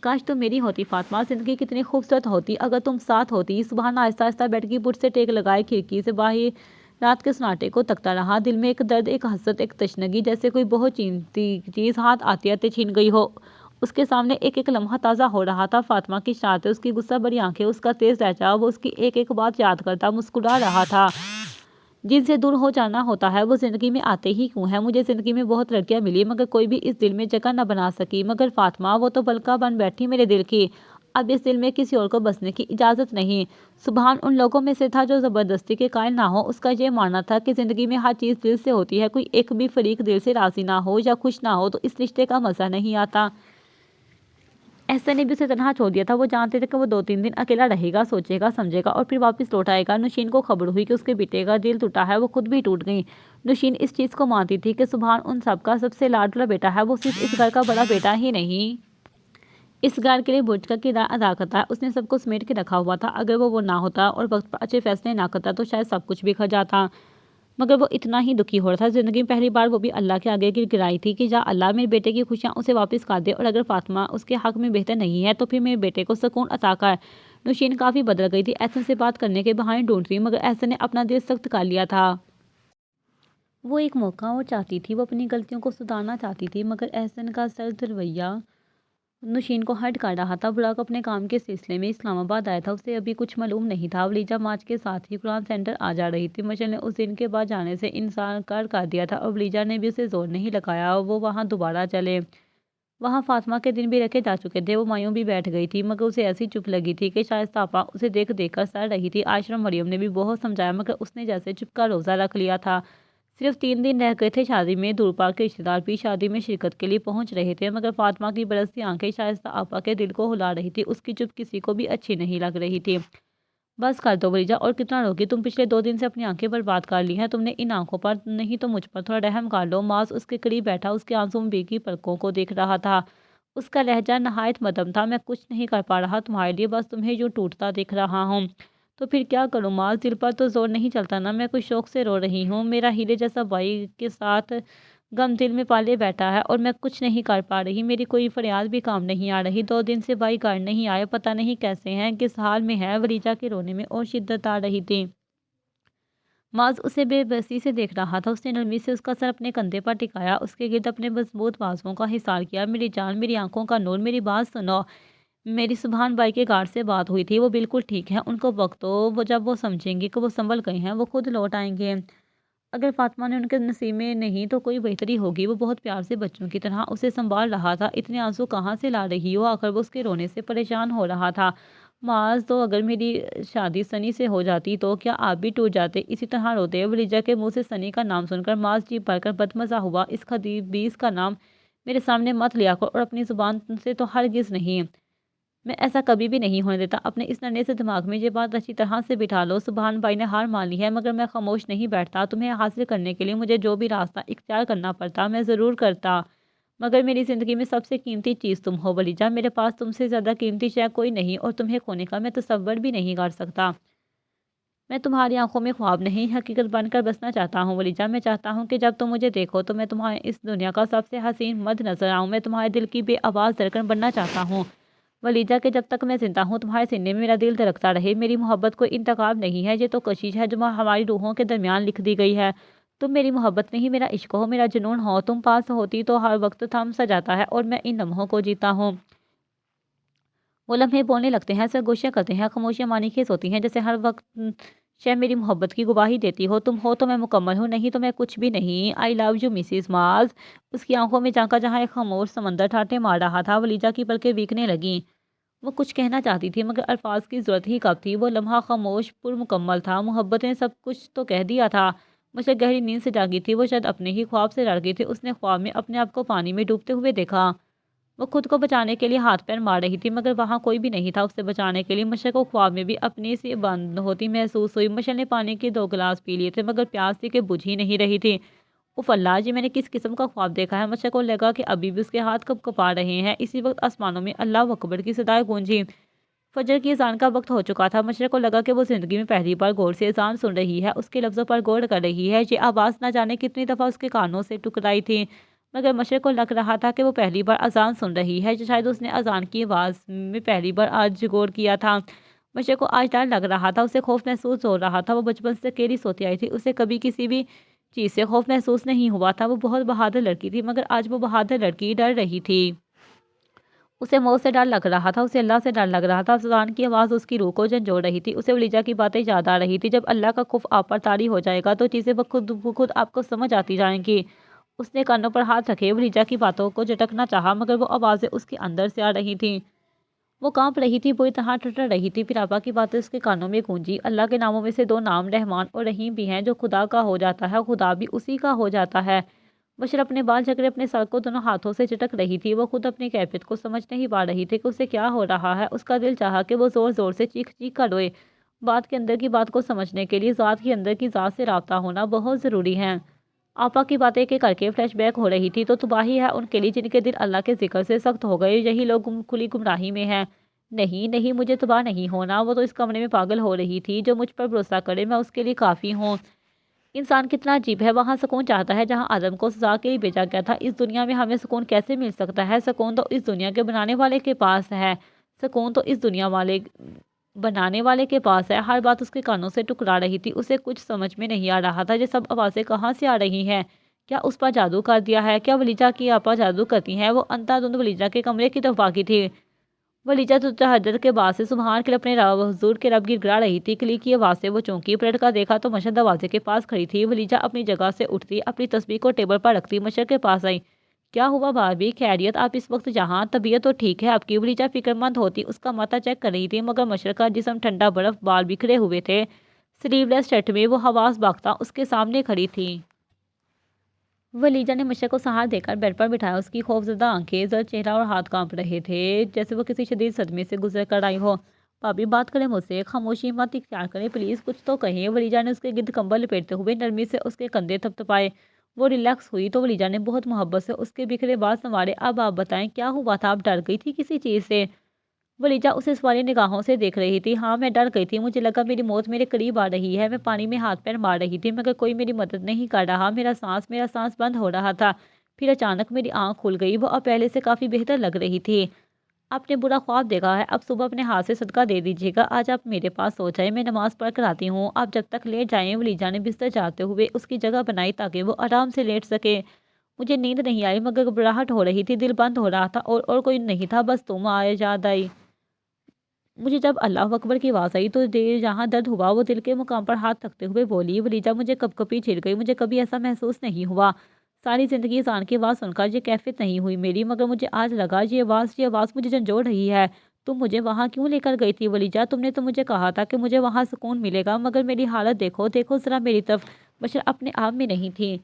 کاش تم میری ہوتی فاطمہ، زندگی کتنی خوبصورت ہوتی اگر تم ساتھ ہوتی۔ سبحان آہستہ آہستہ بیڈ کی پٹ سے ٹیک لگائے کھڑکی سے باہر رات کے سناٹے کو تکتا رہا، دل میں ایک درد، ایک حسرت، ایک تشنگی، جیسے کوئی بہت قیمتی چیز ہاتھ آتے آتے چھین گئی ہو۔ اس کے سامنے ایک ایک لمحہ تازہ ہو رہا تھا، فاطمہ کی شرارتیں، اس کی غصہ بھری آنکھیں، اس کا تیز لہجہ، وہ اس کی ایک ایک بات یاد کرتا مسکرا رہا تھا۔ جن سے دور ہو جانا ہوتا ہے وہ زندگی میں آتے ہی کیوں ہیں؟ مجھے زندگی میں بہت لڑکیاں ملی، مگر کوئی بھی اس دل میں جگہ نہ بنا سکی، مگر فاطمہ، وہ تو پلکاں بن بیٹھی میرے دل کی۔ اب اس دل میں کسی اور کو بسنے کی اجازت نہیں۔ سبحان ان لوگوں میں سے تھا جو زبردستی کے قائل نہ ہو۔ اس کا یہ ماننا تھا کہ زندگی میں ہر چیز دل سے ہوتی ہے، کوئی ایک بھی فریق دل سے راضی نہ ہو یا خوش نہ ہو تو اس رشتے کا مزہ نہیں آتا۔ احسن نے بھی اسے تنہا چھوڑ دیا تھا، وہ جانتے تھے کہ وہ 2-3 دن اکیلا رہے گا، سوچے گا، سمجھے گا، اور پھر واپس لوٹ آئے گا۔ نوشین کو خبر ہوئی کہ اس کے بیٹے کا دل ٹوٹا ہے، وہ خود بھی ٹوٹ گئی۔ نوشین اس چیز کو مانتی تھی کہ سبحان ان سب کا سب سے لاڈلا بیٹا ہے، وہ صرف اس گھر کا بڑا بیٹا ہی نہیں، اس گھر کے لیے برج کا کردار ادا کرتا ہے۔ اس نے سب کو سمیٹ کے رکھا ہوا تھا، اگر وہ نہ ہوتا اور وقت پر اچھے فیصلے نہ کرتا تو شاید سب کچھ بکھر جاتا، مگر وہ اتنا ہی دکھی ہو رہا تھا۔ زندگی میں پہلی بار وہ بھی اللہ کے آگے گر گرائی تھی کہ یا اللہ، میرے بیٹے کی خوشیاں اسے واپس کر دے، اور اگر فاطمہ اس کے حق میں بہتر نہیں ہے تو پھر میرے بیٹے کو سکون عطا کر۔ نوشین کافی بدل گئی تھی، احسن سے بات کرنے کے بہانے ڈھونڈ رہی، مگر احسن نے اپنا دل سخت کر لیا تھا۔ وہ ایک موقع اور چاہتی تھی، وہ اپنی غلطیوں کو سدھارنا چاہتی تھی، مگر احسن کا سرد رویہ نوشین کو ہرٹ کر رہا تھا۔ براق اپنے کام کے سلسلے میں اسلام آباد آیا تھا، اسے ابھی کچھ معلوم نہیں تھا۔ ولیجہ مارچ کے ساتھ ہی قرآن سینٹر آ جا رہی تھی۔ مشعل نے اس دن کے بعد جانے سے انکار کر دیا تھا اور ولیجہ نے بھی اسے زور نہیں لگایا وہ وہاں دوبارہ چلے۔ وہاں فاطمہ کے دن بھی رکھے جا چکے تھے۔ وہ مایوں بھی بیٹھ گئی تھی، مگر اسے ایسی چپ لگی تھی کہ شائستہ آپا اسے دیکھ دیکھ کر سڑ رہی تھی۔ عائشہ اور مریم نے بھی بہت سمجھایا، مگر اس نے جیسے چپ کا روزہ رکھ لیا تھا۔ صرف 3 دن رہ گئے تھے شادی میں۔ دور پار کے رشتے دار بھی شادی میں شرکت کے لیے پہنچ رہے تھے، مگر فاطمہ کی برستی آنکھیں شائستہ آپا کے دل کو ہلا رہی تھی۔ اس کی چپ کسی کو بھی اچھی نہیں لگ رہی تھی۔ بس کر دو ولیجہ، اور کتنا روگی؟ تم پچھلے 2 دن سے اپنی آنکھیں برباد کر لی ہیں۔ تم نے ان آنکھوں پر نہیں تو مجھ پر تھوڑا رحم کر لو۔ معاذ اس کے قریب بیٹھا اس کے آنسوں میں بھیگی پلکوں کو دیکھ رہا تھا۔ اس کا لہجہ نہایت مدھم تھا۔ میں کچھ نہیں کر پا رہا تمہارے لیے، بس تمہیں یوں ٹوٹتا دیکھ رہا ہوں۔ تو پھر کیا کروں معاذ؟ دل پر تو زور نہیں چلتا نا، میں کچھ شوق سے رو رہی ہوں۔ میرا ہیرے جیسا بھائی کے ساتھ غم دل میں پالے بیٹھا ہے اور میں کچھ نہیں کر پا رہی۔ میری کوئی فریاد بھی کام نہیں آ رہی۔ 2 دن سے بھائی گھر نہیں آئے، پتہ نہیں کیسے ہیں، کس حال میں ہے۔ ولیجہ کے رونے میں اور شدت آ رہی تھی۔ معاذ اسے بے بسی سے دیکھ رہا تھا۔ اس نے نرمی سے اس کا سر اپنے کندھے پر ٹکایا، اس کے گرد اپنے مضبوط بازوؤں کا حصار کیا۔ میری جان، میری آنکھوں کا نور، میری بات سنو۔ میری سبحان بھائی کے گارڈ سے بات ہوئی تھی، وہ بالکل ٹھیک ہے۔ ان کو وقت دو، وہ جب وہ سمجھیں گے کہ وہ سنبھل گئے ہیں وہ خود لوٹ آئیں گے۔ اگر فاطمہ نے ان کے نصیب میں نہیں تو کوئی بہتری ہوگی۔ وہ بہت پیار سے بچوں کی طرح اسے سنبھال رہا تھا۔ اتنے آنسو کہاں سے لا رہی ہو؟ آخر وہ اس کے رونے سے پریشان ہو رہا تھا۔ معاذ تو اگر میری شادی سنی سے ہو جاتی تو کیا آپ بھی ٹوٹ جاتے؟ اسی طرح روتے؟ ولیجہ کے منہ سے سنی کا نام سن کر معاذ جی بھر کر بدمزہ ہوا۔ اس خبیث کا نام میرے سامنے مت لیا کرو، اور اپنی زبان سے تو ہرگز نہیں۔ میں ایسا کبھی بھی نہیں ہونے دیتا۔ اپنے اس ننھے سے دماغ میں یہ بات اچھی طرح سے بٹھا لو۔ سبحان بھائی نے ہار مان لی ہے، مگر میں خاموش نہیں بیٹھتا۔ تمہیں حاصل کرنے کے لیے مجھے جو بھی راستہ اختیار کرنا پڑتا میں ضرور کرتا، مگر میری زندگی میں سب سے قیمتی چیز تم ہو ولیجہ۔ میرے پاس تم سے زیادہ قیمتی شے کوئی نہیں، اور تمہیں کھونے کا میں تصور بھی نہیں کر سکتا۔ میں تمہاری آنکھوں میں خواب نہیں، حقیقت بن کر بسنا چاہتا ہوں ولیجہ۔ میں چاہتا ہوں کہ جب تم مجھے دیکھو تو میں تمہیں اس دنیا کا سب سے حسین مرد نظر آؤں۔ میں تمہارے دل کی بے آواز دھڑکن بننا چاہتا ہوں ولیجہ، کہ جب تک میں زندہ ہوں تمہارے سینے میں میرا دل دھڑکتا رہے۔ میری محبت کوئی انتخاب نہیں ہے، یہ تو کشش ہے جو ہماری روحوں کے درمیان لکھ دی گئی ہے۔ تم میری محبت نہیں، میرا عشق ہو، میرا جنون ہو۔ تم پاس ہوتی تو ہر وقت تھم سا جاتا ہے اور میں ان لمحوں کو جیتا ہوں۔ وہ لمحے بولنے لگتے ہیں، سرگوشیاں کرتے ہیں، خاموشیاں معنی خیز ہوتی ہیں، جیسے ہر وقت شے میری محبت کی گواہی دیتی ہو۔ تم ہو تو میں مکمل ہوں، نہیں تو میں کچھ بھی نہیں۔ آئی لو یو مسز معاذ۔ اس کی آنکھوں میں جھانکا جہاں ایک خاموش سمندر ٹھاٹھے مار رہا تھا۔ ولیجہ کی پلکیں بھیگنے لگیں۔ وہ کچھ کہنا چاہتی تھی، مگر الفاظ کی ضرورت ہی کب تھی؟ وہ لمحہ خاموش پر مکمل تھا۔ محبت نے سب کچھ تو کہہ دیا تھا۔ مجھے گہری نیند سے جاگی تھی، وہ شاید اپنے ہی خواب سے لڑ گئی تھی۔ اس نے خواب میں اپنے آپ کو پانی میں ڈوبتے ہوئے دیکھا۔ وہ خود کو بچانے کے لیے ہاتھ پیر مار رہی تھی، مگر وہاں کوئی بھی نہیں تھا اسے بچانے کے لیے۔ مشعل کو خواب میں بھی اپنی سی بند ہوتی محسوس ہوئی۔ مشعل نے پانی کے 2 گلاس پی لیے تھے، مگر پیاس تھی کہ بجھ ہی نہیں رہی تھی۔ اف اللہ جی، میں نے کس قسم کا خواب دیکھا ہے؟ مشعل کو لگا کہ ابھی بھی اس کے ہاتھ کب کپا رہے ہیں۔ اسی وقت آسمانوں میں اللہ اکبر کی صدائیں گونجی۔ فجر کی اذان کا وقت ہو چکا تھا۔ مشرق کو لگا کہ وہ زندگی میں پہلی بار غور سے اذان سن رہی ہے، اس کے لفظوں پر غور کر رہی ہے۔ یہ آواز نہ جانے کتنی دفعہ اس کے کانوں سے ٹکرائی تھی، مگر مشرق کو لگ رہا تھا کہ وہ پہلی بار اذان سن رہی ہے۔ شاید اس نے اذان کی آواز میں پہلی بار آج غور کیا تھا۔ مشرق کو آج ڈر لگ رہا تھا، اسے خوف محسوس ہو رہا تھا۔ وہ بچپن سے اکیلی سوتی آئی تھی، اسے کبھی کسی بھی چیز سے خوف محسوس نہیں ہوا تھا۔ وہ بہت بہادر لڑکی تھی، مگر آج وہ بہادر لڑکی ڈر رہی تھی۔ اسے موت سے ڈر لگ رہا تھا، اسے اللہ سے ڈر لگ رہا تھا۔ اذان کی آواز اس کی روح کو جھنجھوڑ رہی تھی۔ اسے ولیجہ کی باتیں یاد آ رہی تھی، جب اللہ کا خوف آپ پر طاری ہو جائے گا تو چیزیں بخود آپ کو سمجھ آتی جائیں گی۔ اس نے کانوں پر ہاتھ رکھے، ولیجہ کی باتوں کو جھٹکنا چاہا، مگر وہ آوازیں اس کے اندر سے آ رہی تھیں۔ وہ کانپ رہی تھی، بری طرح ٹھٹر رہی تھی۔ پھر آپا کی باتیں اس کے کانوں میں گونجی۔ اللہ کے ناموں میں سے 2 نام رحمان اور رحیم بھی ہیں۔ جو خدا کا ہو جاتا ہے خدا بھی اسی کا ہو جاتا ہے۔ بشر اپنے بال جکڑے اپنے سر کو دونوں ہاتھوں سے چٹک رہی تھی۔ وہ خود اپنی کیفیت کو سمجھ نہیں پا رہی تھی کہ اسے کیا ہو رہا ہے۔ اس کا دل چاہا کہ وہ زور زور سے چیخ چیخ کر روئے۔ بات کے اندر کی بات کو سمجھنے کے لیے ذات کے اندر کی ذات سے رابطہ ہونا بہت ضروری ہے۔ آپا کی باتیں کے کر کے فلیش بیک ہو رہی تھی۔ تو تباہی ہے ان کے لیے جن کے دل اللہ کے ذکر سے سخت ہو گئے۔ یہی لوگ کھلی گمراہی میں ہیں۔ نہیں نہیں، مجھے تباہ نہیں ہونا۔ وہ تو اس کمرے میں پاگل ہو رہی تھی۔ جو مجھ پر بھروسہ کرے میں اس کے لیے کافی ہوں۔ انسان کتنا عجیب ہے، وہاں سکون چاہتا ہے جہاں آدم کو سزا کے لیے بھیجا گیا تھا۔ اس دنیا میں ہمیں سکون کیسے مل سکتا ہے؟ سکون تو اس دنیا کے بنانے والے کے پاس ہے۔ سکون تو اس دنیا والے بنانے والے کے پاس ہے، ہر بات اس کے کانوں سے ٹکرا رہی تھی، اسے کچھ سمجھ میں نہیں آ رہا تھا، یہ سب آوازیں کہاں سے آ رہی ہیں؟ کیا اس پر جادو کر دیا ہے؟ کیا ولیجہ کی آپا جادو کرتی ہیں؟ وہ اندھا دھند ولیجہ کے کمرے کی طرف بھاگی تھی۔ ولیجہ تو تہجد کے بعد سے سبحان کے اپنے حضور کے رب گڑگڑا رہی تھی، کلی کی آواز سے وہ چونکی، پلٹ کر دیکھا تو مشر دروازے کے پاس کھڑی تھی۔ ولیجہ اپنی جگہ سے اٹھتی، اپنی تسبیح کو ٹیبل پر رکھتی مشر کے پاس آئی۔ کیا ہوا بھابھی؟ خیریت؟ آپ اس وقت جہاں؟ طبیعت تو ٹھیک ہے آپ کی؟ ولیجہ فکر مند ہوتی اس کا ماتھا چیک کر رہی تھی، مگر مشر کا جسم ٹھنڈا برف، بال بکھرے ہوئے تھے، سلیو لیس شرٹ میں وہ حواس باختہ اس کے سامنے کھڑی تھی۔ ولیجہ نے مشر کو سہار دے کر بیڈ پر بٹھایا، اس کی خوفزدہ آنکھیں، زرد چہرہ اور ہاتھ کانپ رہے تھے جیسے وہ کسی شدید صدمے سے گزر کر آئی ہو۔ بھابھی بات کریں مجھ سے، خاموشی مت اختیار کریں پلیز، کچھ تو کہیں۔ ولیجہ نے اس کے گرد کمبل لپیٹتے ہوئے نرمی سے اس کے کندھے تھپتھپائے۔ وہ ریلیکس ہوئی تو ولیجہ نے بہت محبت سے اس کے بکھرے بال سنوارے۔ اب آپ بتائیں کیا ہوا تھا؟ آپ ڈر گئی تھی کسی چیز سے؟ ولیجہ اسے سواری نگاہوں سے دیکھ رہی تھی۔ ہاں میں ڈر گئی تھی، مجھے لگا میری موت میرے قریب آ رہی ہے، میں پانی میں ہاتھ پیر مار رہی تھی مگر کوئی میری مدد نہیں کر رہا، میرا سانس بند ہو رہا تھا۔ پھر اچانک میری آنکھ کھل گئی، وہ اب پہلے سے کافی بہتر لگ رہی تھی۔ آپ نے برا خواب دیکھا ہے، اب صبح اپنے ہاتھ سے صدقہ دے دیجیے گا، آج آپ میرے پاس سو جائیں، میں نماز پڑھ کر آتی ہوں، آپ جب تک لیٹ جائیں۔ ولیجہ نے بستر جاتے ہوئے اس کی جگہ بنائی تاکہ وہ آرام سے لیٹ سکے۔ مجھے نیند نہیں آئی مگر گھبراہٹ ہو رہی تھی، دل بند ہو رہا تھا اور کوئی نہیں تھا، بس تم یاد آئی مجھے۔ جب اللہ اکبر کی آواز آئی تو دل جہاں درد ہوا وہ دل کے مقام پر ہاتھ رکھتے ہوئے بولی، ولیجہ مجھے کب کبھی چھڑ گئی، مجھے کبھی ایسا محسوس نہیں ہوا، ساری زندگی اذان کی آواز سن کر یہ کیفیت نہیں ہوئی میری، مگر مجھے آج لگا یہ آواز مجھے جھنجھوڑ رہی ہے۔ تم مجھے وہاں کیوں لے کر گئی تھی ولیجہ؟ تم نے تو مجھے کہا تھا کہ مجھے وہاں سکون ملے گا، مگر میری حالت دیکھو ذرا میری طرف۔ بشر اپنے آپ میں نہیں تھی۔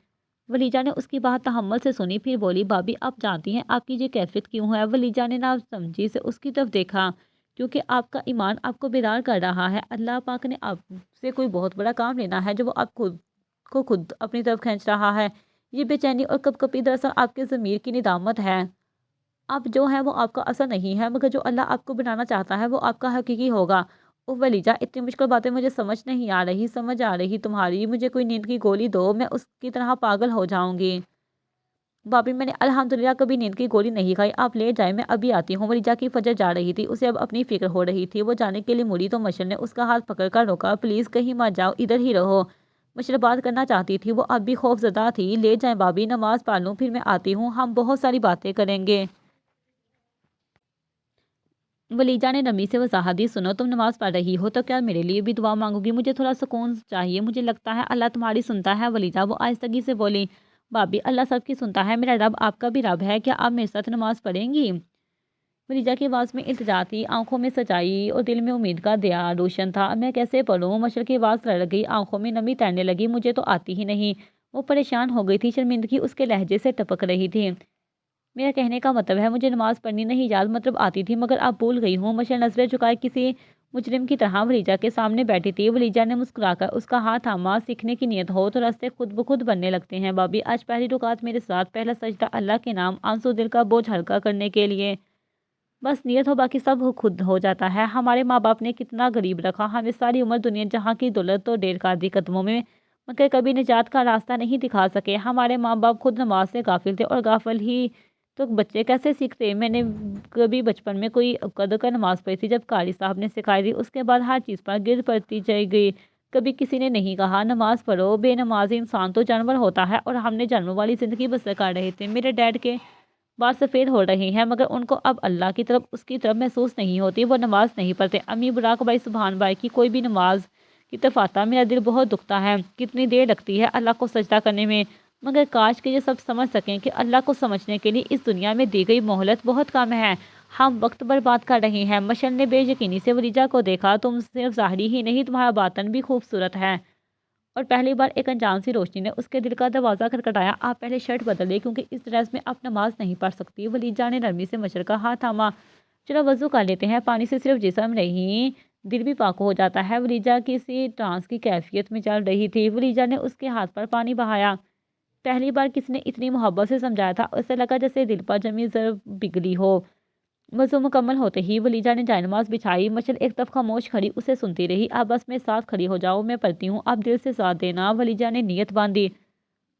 ولیجہ نے اس کی بات تحمل سے سنی، پھر بولی، بھابھی آپ جانتی ہیں آپ کی یہ کیفیت کیوں ہے؟ ولیجہ نے نہ سمجھی سے اس کی طرف دیکھا۔ کیونکہ آپ کا ایمان آپ کو بیدار کر رہا ہے، اللہ پاک نے آپ سے کوئی بہت بڑا کام لینا ہے جو وہ آپ خود اپنی طرف کھینچ رہا ہے۔ یہ بے چینی اور کپکپی دراصل آپ کے ضمیر کی ندامت ہے۔ آپ جو ہیں وہ آپ کا اصل نہیں ہے، مگر جو اللہ آپ کو بنانا چاہتا ہے وہ آپ کا حقیقی ہوگا۔ ولیجہ اتنی مشکل باتیں مجھے سمجھ نہیں آ رہی، سمجھ آ رہی تمہاری، مجھے کوئی نیند کی گولی دو، میں اس کی طرح پاگل ہو جاؤں گی۔ بھابھی میں نے الحمدللہ کبھی نیند کی گولی نہیں کھائی، آپ لے جائیں میں ابھی آتی ہوں۔ ولیجہ کی فجر جا رہی تھی، اسے اب اپنی فکر ہو رہی تھی، وہ جانے کے لیے مڑی تو مشر نے اس کا ہاتھ پکڑ کر روکا، پلیز کہیں مت جاؤ، ادھر ہی رہو۔ مشر بات کرنا چاہتی تھی، وہ اب بھی خوف زدہ تھی۔ لے جائیں بھابھی، نماز پڑھ لوں پھر میں آتی ہوں، ہم بہت ساری باتیں کریں گے۔ ولیجہ نے نرمی سے وضاحت دی، سنو تم نماز پڑھ رہی ہو تو کیا میرے لیے بھی دعا مانگو گی؟ مجھے تھوڑا سکون چاہیے، مجھے لگتا ہے اللہ تمہاری سنتا ہے۔ ولیجہ وہ آہستگی سے بولی، بھابھی اللہ سب کی سنتا ہے، میرا رب آپ کا بھی رب ہے، کیا آپ میرے ساتھ نماز پڑھیں گی؟ ولیجہ کی آواز میں التجا تھی، آنکھوں میں سچائی اور دل میں امید کا دیا روشن تھا۔ میں کیسے پڑھوں؟ مشر کی آواز لڑ گئی، آنکھوں میں نمی تیرنے لگی، مجھے تو آتی ہی نہیں۔ وہ پریشان ہو گئی تھی، شرمندگی اس کے لہجے سے ٹپک رہی تھی۔ میرا کہنے کا مطلب ہے مجھے نماز پڑھنی نہیں یاد، مطلب آتی تھی مگر اب بھول گئی ہوں۔ مشر نظریں جھکائے کسی مجرم کی طرح ولیجہ کے سامنے بیٹھی تھی۔ ولیجہ نے مسکرا کر اس کا ہاتھ تھاما، سیکھنے کی نیت ہو تو راستے خود بخود بننے لگتے ہیں بھابھی، آج پہلی رکعت میرے ساتھ، پہلا سجدہ اللہ کے نام، آنسو دل کا بوجھ ہلکا کرنے کے لیے، بس نیت ہو باقی سب خود ہو جاتا ہے۔ ہمارے ماں باپ نے کتنا غریب رکھا، ہمیں ساری عمر دنیا جہاں کی دولت تو ڈیر کر دی قدموں میں، مگر کبھی نجات کا راستہ نہیں دکھا سکے۔ ہمارے ماں باپ خود نماز سے غافل تھے، اور غافل ہی تو بچے کیسے سیکھتے؟ میں نے کبھی بچپن میں کوئی قدر کا نماز پڑھی تھی جب قاری صاحب نے سکھائی تھی، اس کے بعد ہر چیز پر گرد پڑتی جائی گئی، کبھی کسی نے نہیں کہا نماز پڑھو۔ بے نمازی انسان تو جانور ہوتا ہے، اور ہم نے جانور والی زندگی بسر کر رہے تھے۔ میرے ڈیڈ کے بال سفید ہو رہے ہیں مگر ان کو اب اللہ کی طرف اس کی طرف محسوس نہیں ہوتی، وہ نماز نہیں پڑھتے۔ امی براق بھائی سبحان بھائی کی کوئی بھی نماز کی طرف آتا میرا دل بہت دکھتا ہے، کتنی دیر لگتی ہے اللہ کو سجدہ کرنے میں، مگر کاش کہ یہ سب سمجھ سکیں کہ اللہ کو سمجھنے کے لیے اس دنیا میں دی گئی مہلت بہت کم ہے، ہم وقت برباد کر رہے ہیں۔ مشر نے بے یقینی سے ولیجہ کو دیکھا، تم صرف ظاہری ہی نہیں تمہارا باطن بھی خوبصورت ہے۔ اور پہلی بار ایک انجان سی روشنی نے اس کے دل کا دروازہ کھٹکھٹایا، آپ پہلے شرٹ بدل لیں کیونکہ اس ڈریس میں آپ نماز نہیں پڑھ سکتی۔ ولیجہ نے نرمی سے مشر کا ہاتھ تھاما، چلو وضو کر لیتے ہیں، پانی سے صرف جسم نہیں دل بھی پاک ہو جاتا ہے۔ ولیجہ کسی ٹرانس کی کیفیت میں چل رہی تھی، ولیجہ نے اس کے ہاتھ پر پانی بہایا، پہلی بار کسی نے اتنی محبت سے سمجھایا تھا، اسے لگا جیسے دل پر جمی ضرب پگھلی ہو۔ وضو مکمل ہوتے ہی ولیجہ نے جائنماز بچھائی، مشر ایک طرف خاموش کھڑی اسے سنتی رہی، اب بس میں ساتھ کھڑی ہو جاؤ، میں پڑھتی ہوں، آپ دل سے ساتھ دینا۔ ولیجہ نے نیت باندھی،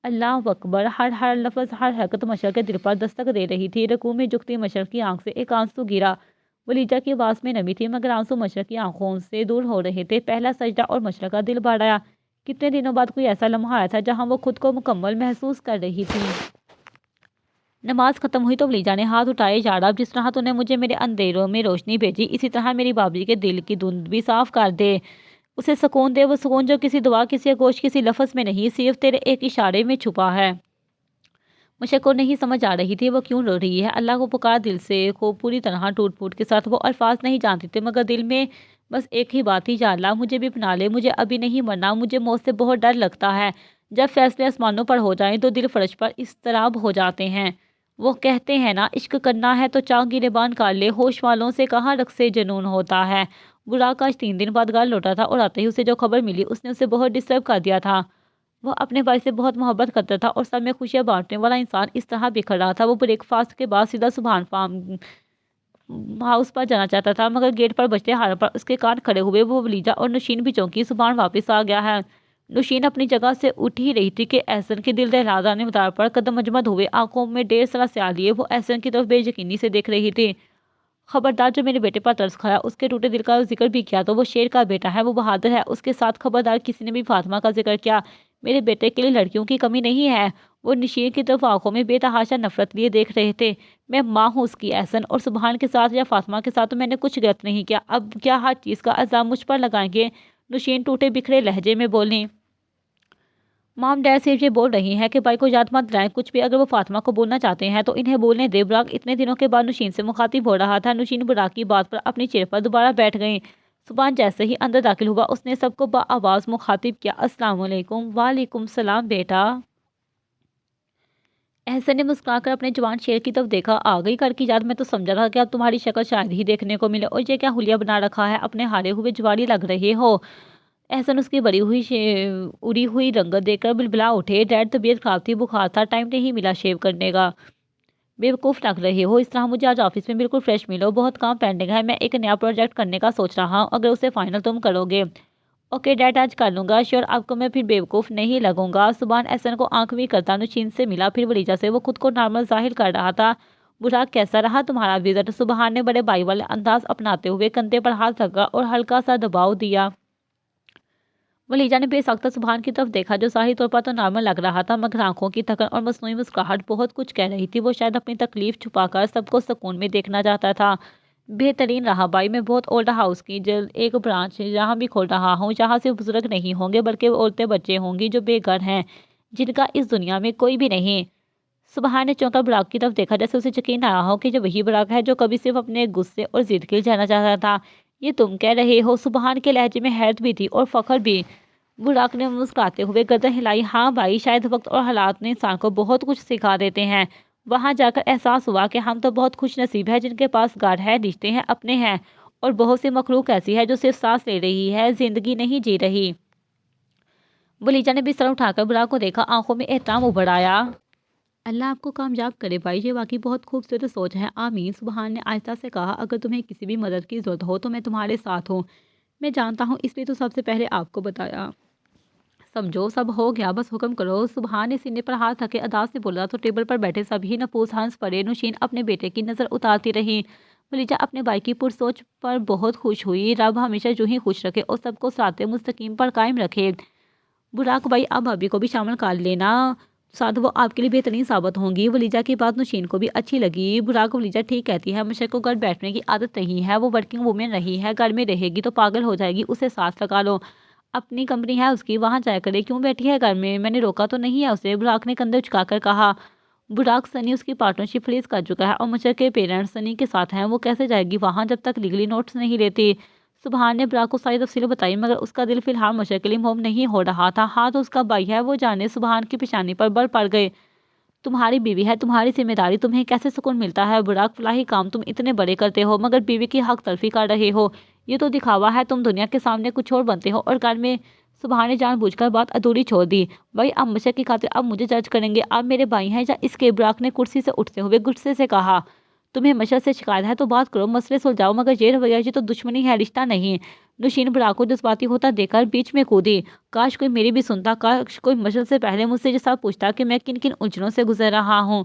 اللہ اکبر، ہر لفظ ہر حرکت مشر کے دل پر دستک دے رہی تھی۔ رکوع میں جھکتی مشر کی آنکھ سے ایک آنسو گرا، ولیجہ کی آواز میں نمی تھی مگر آنسو مشرق کی آنکھوں سے دور ہو رہے تھے۔ پہلا سجدہ اور مشرق کا دل بڑھ آیا۔ کتنے دنوں بعد کوئی ایسا لمحہ آیا تھا جہاں وہ خود کو مکمل محسوس کر رہی تھی۔ نماز ختم ہوئی تو ولیجہ نے ہاتھ اٹھائے، یا رب جس طرح تو نے مجھے میرے اندھیروں میں روشنی بھیجی، اسی طرح میری بابی کے دل کی دھند بھی صاف کر دے، اسے سکون دے، وہ سکون جو کسی دعا، کسی گوش، کسی لفظ میں نہیں، صرف تیرے ایک اشارے میں چھپا ہے۔ مشرق کو نہیں سمجھ آ رہی تھی وہ کیوں رو رہی ہے۔ اللہ کو پکار دل سے کو پوری طرح ٹوٹ پھوٹ کے ساتھ، وہ الفاظ نہیں جانتی تھے مگر دل میں بس ایک ہی بات تھی، یا اللہ مجھے بھی اپنا لے، مجھے ابھی نہیں مرنا، مجھے موت سے بہت ڈر لگتا ہے۔ جب فیصلے آسمانوں پر ہو جائیں تو دل فرش پر اضطراب ہو جاتے ہیں۔ وہ کہتے ہیں نا، عشق کرنا ہے تو چاک گریباں کر لے، ہوش والوں سے کہاں رقص جنون ہوتا ہے۔ براق آج 3 دن بعد گھر لوٹا تھا اور آتے ہی اسے جو خبر ملی اس نے اسے بہت ڈسٹرب کر دیا تھا۔ وہ اپنے بھائی سے بہت محبت کرتا تھا اور سب میں خوشیاں بانٹنے والا انسان اس طرح بکھر رہا تھا۔ وہ بریک فاسٹ کے بعد سیدھا سبحان فارم ہاؤس پر جانا چاہتا تھا مگر گیٹ پر بجتے ہارن پر اس کے کان کھڑے ہوئے۔ وہ ولیجہ اور نوشین بھی چونکی، سبحان واپس آ گیا ہے۔ نوشین اپنی جگہ سے اٹھ ہی رہی تھی کہ احسن کے دل دہلا دینے مدار پر قدم مجمد ہوئے، آنکھوں میں ڈھیر سارا سیاہ لیے وہ احسن کی طرف بے یقینی سے دیکھ رہی تھی۔ خبردار، جو میرے بیٹے پر ترس کھایا، اس کے ٹوٹے دل کا ذکر بھی کیا تو وہ شیر کا بیٹا ہے، وہ بہادر ہے۔ اس کے ساتھ خبردار کسی نے بھی فاطمہ کا ذکر کیا، میرے بیٹے کے لیے لڑکیوں کی کمی نہیں ہے۔ وہ نشین کی طرف آنکھوں میں بے تحاشا نفرت لیے دیکھ رہے تھے۔ میں ماں ہوں اس کی احسن، اور سبحان کے ساتھ یا فاطمہ کے ساتھ تو میں نے کچھ غلط نہیں کیا، اب کیا ہر چیز کا الزام مجھ پر لگائیں گے؟ نشین ٹوٹے بکھرے لہجے میں بولی۔ مام ڈیڈ صرف یہ بول رہی ہیں کہ بھائی کو یاد مت دلائیں کچھ بھی، اگر وہ فاطمہ کو بولنا چاہتے ہیں تو انہیں بولنے دے۔ براق اتنے دنوں کے بعد نوشین سے مخاطب ہو رہا تھا۔ نوشین براق کی بات پر اپنی چیئر پر دوبارہ بیٹھ گئی۔ سبحان جیسے ہی اندر داخل ہوا اس نے سب کو بآواز مخاطب کیا، السلام علیکم۔ وعلیکم السلام بیٹا۔ احسن نے مسکرا کر اپنے جوان شیر کی طرف دیکھا، آ گئی گھر کی یاد؟ میں تو سمجھا تھا کہ اب تمہاری شکل شاید ہی دیکھنے کو ملے، اور یہ کیا حلیہ بنا رکھا ہے، اپنے ہارے ہوئے جواری لگ رہے ہو۔ احسن اس کی اڑی ہوئی رنگت دیکھ کر بلبلا اٹھے، ڈیڈ طبیعت خراب تھی، بخار تھا، ٹائم نہیں ملا شیو کرنے کا۔ بیوقوف لگ رہے ہو، اس طرح مجھے آج آفس میں بالکل فریش ملو، بہت کام پینڈنگ ہے، میں ایک نیا پروجیکٹ کرنے کا سوچ رہا ہوں، اگر اسے فائنل تم کرو گے۔ اوکے ڈیڈ، آج کر لوں گا، شیور، آپ کو میں پھر بیوقوف نہیں لگوں گا۔ سبحان احسن کو آنکھ بھی کرتا نوشین سے ملا، پھر ولیجہ سے، وہ خود کو نارمل ظاہر کر رہا تھا۔ براق کیسا رہا تمہارا وزٹ؟ سبحان نے بڑے بھائی والے انداز اپناتے ہوئے کندھے پر ہاتھ رکھا اور ہلکا سا دباؤ دیا۔ ولیجہ نے بے ساختہ سبحان کی طرف دیکھا جو ظاہری طور پر تو نارمل لگ رہا تھا مگر آنکھوں کی تھکن اور مصنوعی مسکراہٹ بہت کچھ کہہ رہی تھی۔ وہ شاید اپنی تکلیف چھپا کر سب کو سکون میں دیکھنا چاہتا تھا۔ بہترین رہا بھائی، میں بہت اولڈ ہاؤس کی جلد ایک برانچ یہاں بھی کھول رہا ہوں، جہاں صرف بزرگ نہیں ہوں گے بلکہ عورتیں بچے ہوں گی جو بے گھر ہیں، جن کا اس دنیا میں کوئی بھی نہیں۔ سبحان نے چونکا براق کی طرف دیکھا جیسے اسے یقین آیا ہو کہ یہ وہی براق ہے جو کبھی صرف اپنے غصے اور ضد کے لیے جانا چاہتا تھا۔ یہ تم کہہ رہے ہو؟ سبحان کے لہجے میں حیرت بھی تھی اور فخر بھی۔ براق نے مسکراتے ہوئے گردن ہلائی، ہاں بھائی، شاید وقت اور حالات نے انسان کو بہت کچھ سکھا دیتے ہیں۔ وہاں جا کر احساس ہوا کہ ہم تو بہت خوش نصیب ہیں جن کے پاس گھر ہے، رشتے ہیں، اپنے ہیں، اور بہت سی مخلوق ایسی ہے جو صرف سانس لے رہی ہے، زندگی نہیں جی رہی۔ ولیجہ نے بستر اٹھا کر براق کو دیکھا، آنکھوں میں احترام ابھر آیا۔ اللہ آپ کو کامیاب کرے بھائی، یہ واقعی بہت خوبصورت سوچ ہے، آمین۔ سبحان نے آہستہ سے کہا، اگر تمہیں کسی بھی مدد کی ضرورت ہو تو میں تمہارے ساتھ ہوں، میں جانتا ہوں، اس لیے تو سب سے پہلے آپ کو بتایا۔ سمجھو سب ہو گیا، بس حکم کرو۔ سبحان نے سینے پر ہاتھ رکھے ادا سے بولا تو ٹیبل پر بیٹھے سبھی نفوس ہنس پڑے۔ نوشین اپنے بیٹے کی نظر اتارتی رہی۔ ولیجہ اپنے بھائی کی پرسوچ پر بہت خوش ہوئی، رب ہمیشہ یوں ہی خوش رکھے اور سب کو صراط مستقیم پر قائم رکھے۔ براق بھائی، اب بھابھی کو بھی شامل کر لینا، ساتھ وہ آپ کے لیے بہترین ثابت ہوں گی۔ ولیجہ کی بات نوشین کو بھی اچھی لگی۔ براق ولیجہ ٹھیک کہتی ہے، مشرق کو گھر بیٹھنے کی عادت نہیں ہے، وہ ورکنگ وومن رہی ہے، گھر میں رہے گی تو پاگل ہو جائے گی، اسے ساتھ لگا لو، اپنی کمپنی ہے اس کی، وہاں جایا کرے، کیوں بیٹھی ہے گھر میں نے روکا تو نہیں ہے اسے؟ براق نے کندھے اچکا کر کہا۔ براق، سنی اس کی پارٹنرشپ فریز کر چکا ہے اور مشرق کے پیرنٹس سنی کے ساتھ ہیں، وہ کیسے جائے گی وہاں جب تک لیگلی نوٹس نہیں لیتی؟ سبحان نے براق کو ساری تفصیل بتائی مگر اس کا دل فی الحال مشرق کے لیے موو نہیں ہو رہا تھا۔ ہاں تو اس کا بھائی ہے، وہ جانے۔ سبحان کی پیشانی پر بل پڑ گئے۔ تمہاری بیوی ہے، تمہاری ذمہ داری، تمہیں کیسے سکون ملتا ہے؟ براق، فلاحی کام تم اتنے بڑے کرتے ہو مگر بیوی کی حق تلفی کر رہے ہو، یہ تو دکھاوا ہے، تم دنیا کے سامنے کچھ اور بنتے ہو اور گھر میں۔ سبحان نے جان بوجھ کر بات ادھوری چھوڑ دی۔ بھائی اب مشرق کی خاطر اب مجھے جج کریں گے؟ آپ میرے بھائی ہیں یا اس کے؟ براق نے کرسی سے اٹھتے ہوئے غصے سے کہا۔ تمہیں مشرق سے شکایت ہے تو بات کرو، مسئلے سلجھاؤ، مگر یہ رویہ، یہ تو دشمنی ہے، رشتہ نہیں۔ نوشین براق کو جذباتی ہوتا دیکھ کر بیچ میں کودی، کاش کوئی میری بھی سنتا، کاش کوئی مشرق سے پہلے مجھ سے یہ سب پوچھتا کہ میں کن کن الجھنوں سے گزر رہا ہوں۔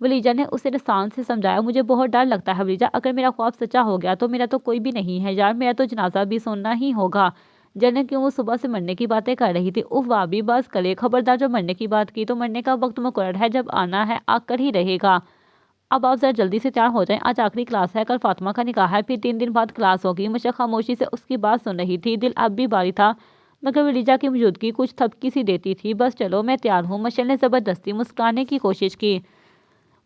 ولیجہ نے اسے نسان سے سمجھایا، مجھے بہت ڈر لگتا ہے ولیجہ، اگر میرا خواب سچا ہو گیا تو میرا تو کوئی بھی نہیں ہے یار، میرا تو جنازہ بھی سننا ہی ہوگا۔ جنرل کیوں وہ صبح سے مرنے کی باتیں کر رہی تھی؟ اف وابی بس کرے، خبردار جو مرنے کی بات کی تو مرنے کا وقت مقرر ہے، جب آنا ہے آ کر ہی رہے گا۔ اب آپ ذرا جلدی سے تیار ہو جائیں، آج آخری کلاس ہے، کل فاطمہ کا نکاح ہے، پھر 3 دن بعد کلاس ہوگی۔ مشرق خاموشی سے اس کی بات سن رہی تھی، دل اب بھی باری تھا، مگر ولیجہ کی موجودگی کچھ تھپکی سی دیتی تھی۔ بس چلو میں تیار ہوں، مشعل نے زبردستی مسکرانے کی کوشش کی۔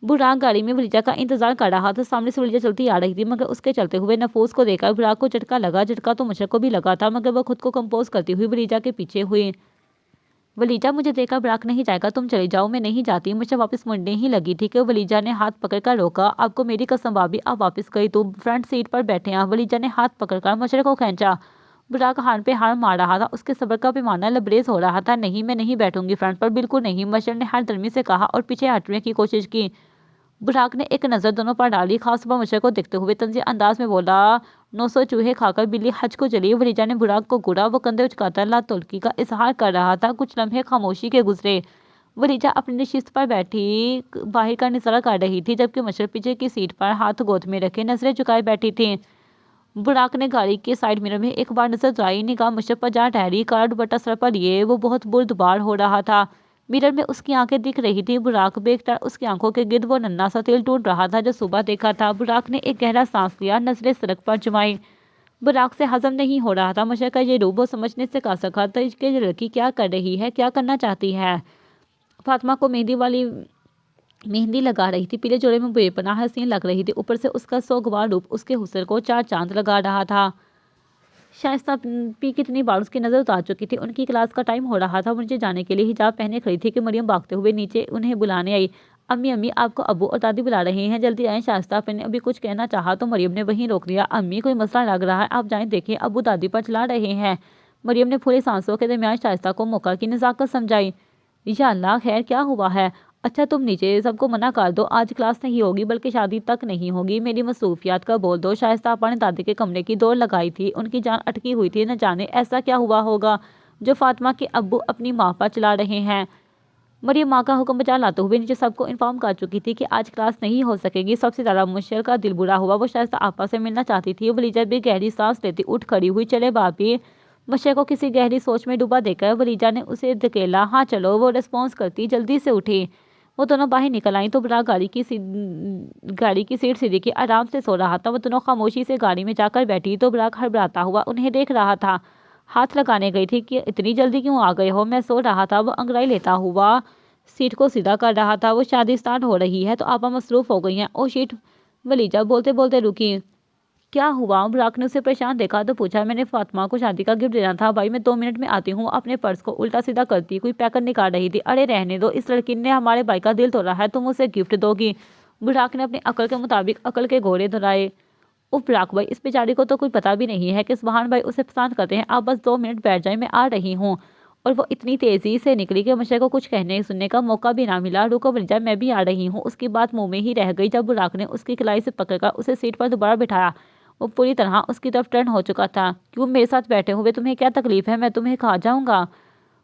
براق گاڑی میں ولیجہ کا انتظار کر رہا تھا، سامنے سے ولیجہ چلتی آ رہی تھی، مگر اس کے چلتے ہوئے نفوس کو دیکھ کر براق کو جھٹکا لگا۔ جھٹکا تو مشرق کو بھی لگا تھا، مگر وہ خود کو کمپوز کرتی ہوئی ولیجہ کے پیچھے ہوئی۔ ولیجہ مجھے دیکھ کر براق نہیں جائے گا، تم چلی جاؤ، میں نہیں جاتی۔ مشرق واپس مڑنے ہی لگی تھی کہ ولیجہ نے ہاتھ پکڑ کر روکا، آپ کو میری قسم بابی، آپ واپس گئی تو فرنٹ سیٹ پر بیٹھے ہیں۔ ولیجہ نے ہاتھ پکڑ کر مشرق کو کھینچا۔ براق ہار پہ ہار مار رہا تھا، اس کے صبر کا پیمانہ لبریز ہو رہا تھا۔ نہیں، میں نہیں بیٹھوں گی فرنٹ پر، بالکل نہیں، مشرق نے ہر درمی سے کہا اور پیچھے ہٹنے کی کوشش کی۔ براق نے ایک نظر دونوں پر ڈالی، خاص طور پر مشرق کو دیکھتے ہوئے طنزیہ انداز میں بولا، 900 چوہے کھا کر بلی حج کو چلی۔ ولیجہ نے براق کو گھورا، وہ کندھے اچکاتا لاتعلقی کا اظہار کر رہا تھا۔ کچھ لمحے خاموشی کے گزرے۔ ولیجہ اپنی نشست پر بیٹھی باہر کا نظارہ کر رہی تھی، جبکہ مشرق پیچھے کی سیٹ پر ہاتھ گود میں رکھے نظریں جھکائے بیٹھی تھی۔ براق نے گاڑی کے سائیڈ مرر میں ایک بار نظر دوڑائی، نگاہ مشرق پر جا ٹھہری، کالا دوپٹہ سر پر لیے وہ بہت بردبار ہو رہا تھا۔ مرر میں اس کی آنکھیں دکھ رہی تھی، براق بیکٹر اس کی آنکھوں کے گرد وہ ننھا سا تل ڈھونڈ رہا تھا جو صبح دیکھا تھا۔ براق نے ایک گہرا سانس لیا، نظریں سڑک پر جمائی۔ براق سے ہضم نہیں ہو رہا تھا مشرق کا یہ روپ، وہ سمجھنے سے کا سکا تھا کہ یہ لڑکی کیا کر رہی ہے، کیا کرنا چاہتی ہے۔ فاطمہ کو مہندی لگا رہی تھی، پیلے جوڑے میں بے پناہ حسین لگ رہی تھی، اوپر سے اس کا سوگوار روپ اس کے حسن کو 4 چاند لگا رہا تھا۔ شائستہ بھی کتنی بار اس کی نظر اتار چکی تھی۔ ان کی کلاس کا ٹائم ہو رہا تھا، وہ نیچے جانے کے لیے حجاب پہنے کھڑی تھی کہ مریم بھاگتے ہوئے نیچے انہیں بلانے آئی۔ امی امی، آپ کو ابو اور دادی بلا رہے ہیں، جلدی آئیں۔ شائستہ نے ابھی کچھ کہنا چاہا تو مریم نے وہیں روک دیا۔ امی، کوئی مسئلہ لگ رہا ہے، آپ جائیں دیکھیں، ابو دادی پر چلا رہے ہیں۔ مریم نے پھولے سانسوں کے درمیان شائستہ کو موقع کی نزاکت سمجھائی۔ یا اللہ، خیر کیا ہوا ہے؟ اچھا تم نیچے سب کو منع کر دو، آج کلاس نہیں ہوگی، بلکہ شادی تک نہیں ہوگی، میری مصروفیات کا بول دو۔ شائستہ آپا نے دادی کے کمرے کی دوڑ لگائی تھی، ان کی جان اٹکی ہوئی تھی، نہ جانے ایسا کیا ہوا ہوگا جو فاطمہ کے ابو اپنی ماں پر چلا رہے ہیں۔ مریم ماں کا حکم بجا لاتے ہوئے نیچے سب کو انفارم کر چکی تھی کہ آج کلاس نہیں ہو سکے گی۔ سب سے زیادہ مشعل کا دل برا ہوا، وہ شائستہ آپا سے ملنا چاہتی تھی۔ ولیجہ بھی گہری سانس لیتی اٹھ کھڑی ہوئی، چلے بابی۔ مشعل کو کسی گہری سوچ میں ڈوبا دیکھ کر ولیجہ نے اسے دھکیلا، ہاں چلو، وہ ریسپانس کرتی جلدی سے اٹھی۔ وہ دونوں باہر نکل آئیں تو براق گاڑی کی سیٹ سیدھی کی آرام سے سو رہا تھا۔ وہ دونوں خاموشی سے گاڑی میں جا کر بیٹھی تو براق ہڑبڑاتا ہوا انہیں دیکھ رہا تھا۔ ہاتھ لگانے گئی تھی کہ اتنی جلدی کیوں آ گئے ہو، میں سو رہا تھا۔ وہ انگڑائی لیتا ہوا سیٹ کو سیدھا کر رہا تھا۔ وہ شادی سٹارٹ ہو رہی ہے تو آپا مصروف ہو گئی ہیں۔ او شیٹ، ولیجہ بولتے بولتے رکی۔ کیا ہوا؟ براق نے اسے پریشان دیکھا تو پوچھا، میں نے فاطمہ کو شادی کا گفٹ دینا تھا بھائی، میں 2 منٹ میں آتی ہوں۔ اپنے پرس کو الٹا سیدھا کرتی کوئی پیکر نکال رہی تھی۔ ارے رہنے دو، اس لڑکی نے ہمارے بھائی کا دل توڑا ہے، تم اسے گفٹ دو گی؟ براق نے اپنی عقل کے مطابق عقل کے گھوڑے دہرائے۔ اوف براق بھائی، اس بیچاری کو تو کوئی پتہ بھی نہیں ہے کہ سبحان بھائی اسے پسند کرتے ہیں، آپ بس 2 منٹ بیٹھ جائیں، میں آ رہی ہوں۔ اور وہ اتنی تیزی سے نکلی کہ مشرق کو کچھ کہنے سننے کا موقع بھی نہ ملا۔ رکو ولیجہ، میں بھی آ رہی ہوں۔ اس کی بات منہ میں ہی رہ گئی جب براق نے اس کی کلائی سے پکڑ کر اسے سیٹ پر دوبارہ بٹھایا۔ وہ پوری طرح اس کی طرف ٹرن ہو چکا تھا۔ کیوں میرے ساتھ بیٹھے ہوئے تمہیں کیا تکلیف ہے؟ میں تمہیں کھا جاؤں گا۔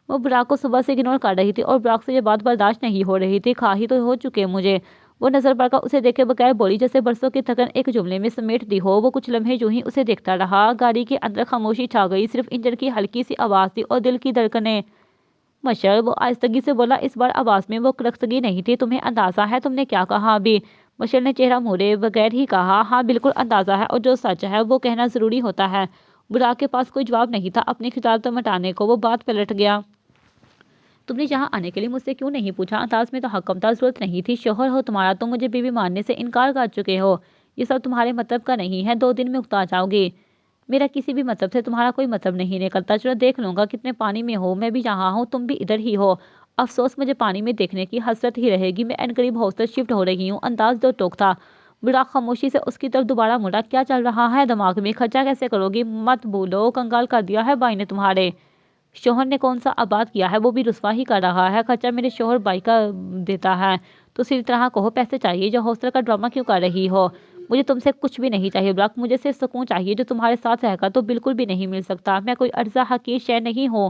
وہ براق کو صبح سے اگنور کر رہی تھی اور براق سے یہ بات برداشت نہیں ہو رہی تھی۔ کھا ہی تو ہو چکے مجھے، وہ نظر پڑ کر اسے دیکھے بغیر بولی، جیسے برسوں کی تھکن ایک جملے میں سمیٹ دی ہو۔ وہ کچھ لمحے یوں ہی اسے دیکھتا رہا۔ گاڑی کے اندر خاموشی چھا گئی، صرف انجن کی ہلکی سی آواز تھی اور دل کی دھڑکنیں۔ مشعل، وہ آہستگی سے بولا، اس بار آواز میں وہ کڑکتگی نہیں تھی۔ تمہیں اندازہ ہے تم نے کیا کہا ابھی؟ مشعل نے چہرہ موڑے بغیر ہی کہا، ہاں بالکل اندازہ ہے، اور جو سچ ہے وہ کہنا ضروری ہوتا ہے۔ براق کے پاس کوئی جواب نہیں تھا اپنی خجالت مٹانے کو، وہ بات پلٹ گیا۔ تم نے یہاں آنے کے لیے مجھ سے کیوں نہیں پوچھا؟ انداز میں تو حکم تھا، ضرورت نہیں تھی، شوہر ہو تمہارا، تم مجھے بیوی ماننے سے انکار کر چکے ہو، یہ سب تمہارے مطلب کا نہیں ہے، 2 دن میں اکتا جاؤ گے۔ میرا کسی بھی مطلب سے تمہارا کوئی مطلب نہیں نکلتا، چلو دیکھ لوں گا کتنے پانی میں ہو، میں بھی یہاں ہوں، تم بھی ادھر ہی ہو، افسوس مجھے پانی میں دیکھنے کی حسرت ہی رہے گی، میں ان قریب ہاسٹل شفٹ ہو رہی ہوں۔ انداز دو ٹوک تھا۔ براق خاموشی سے اس کی طرف دوبارہ مڑا، کیا چل رہا ہے دماغ میں؟ خرچہ کیسے کرو گی؟ مت بھولو، کنگال کر دیا ہے بھائی نے تمہارے، شوہر نے کون سا آباد کیا ہے، وہ بھی رسوا ہی کر رہا ہے، خرچہ میرے شوہر بھائی کا دیتا ہے، تو سیدھی طرح کہو پیسے چاہیے، جو ہاسٹل کا ڈرامہ کیوں کر رہی ہو؟ مجھے تم سے کچھ بھی نہیں چاہیے براق، مجھے صرف سکون چاہیے جو تمہارے ساتھ رہ کر تو بالکل بھی نہیں مل سکتا، میں کوئی ارزا حقیر شے نہیں ہوں۔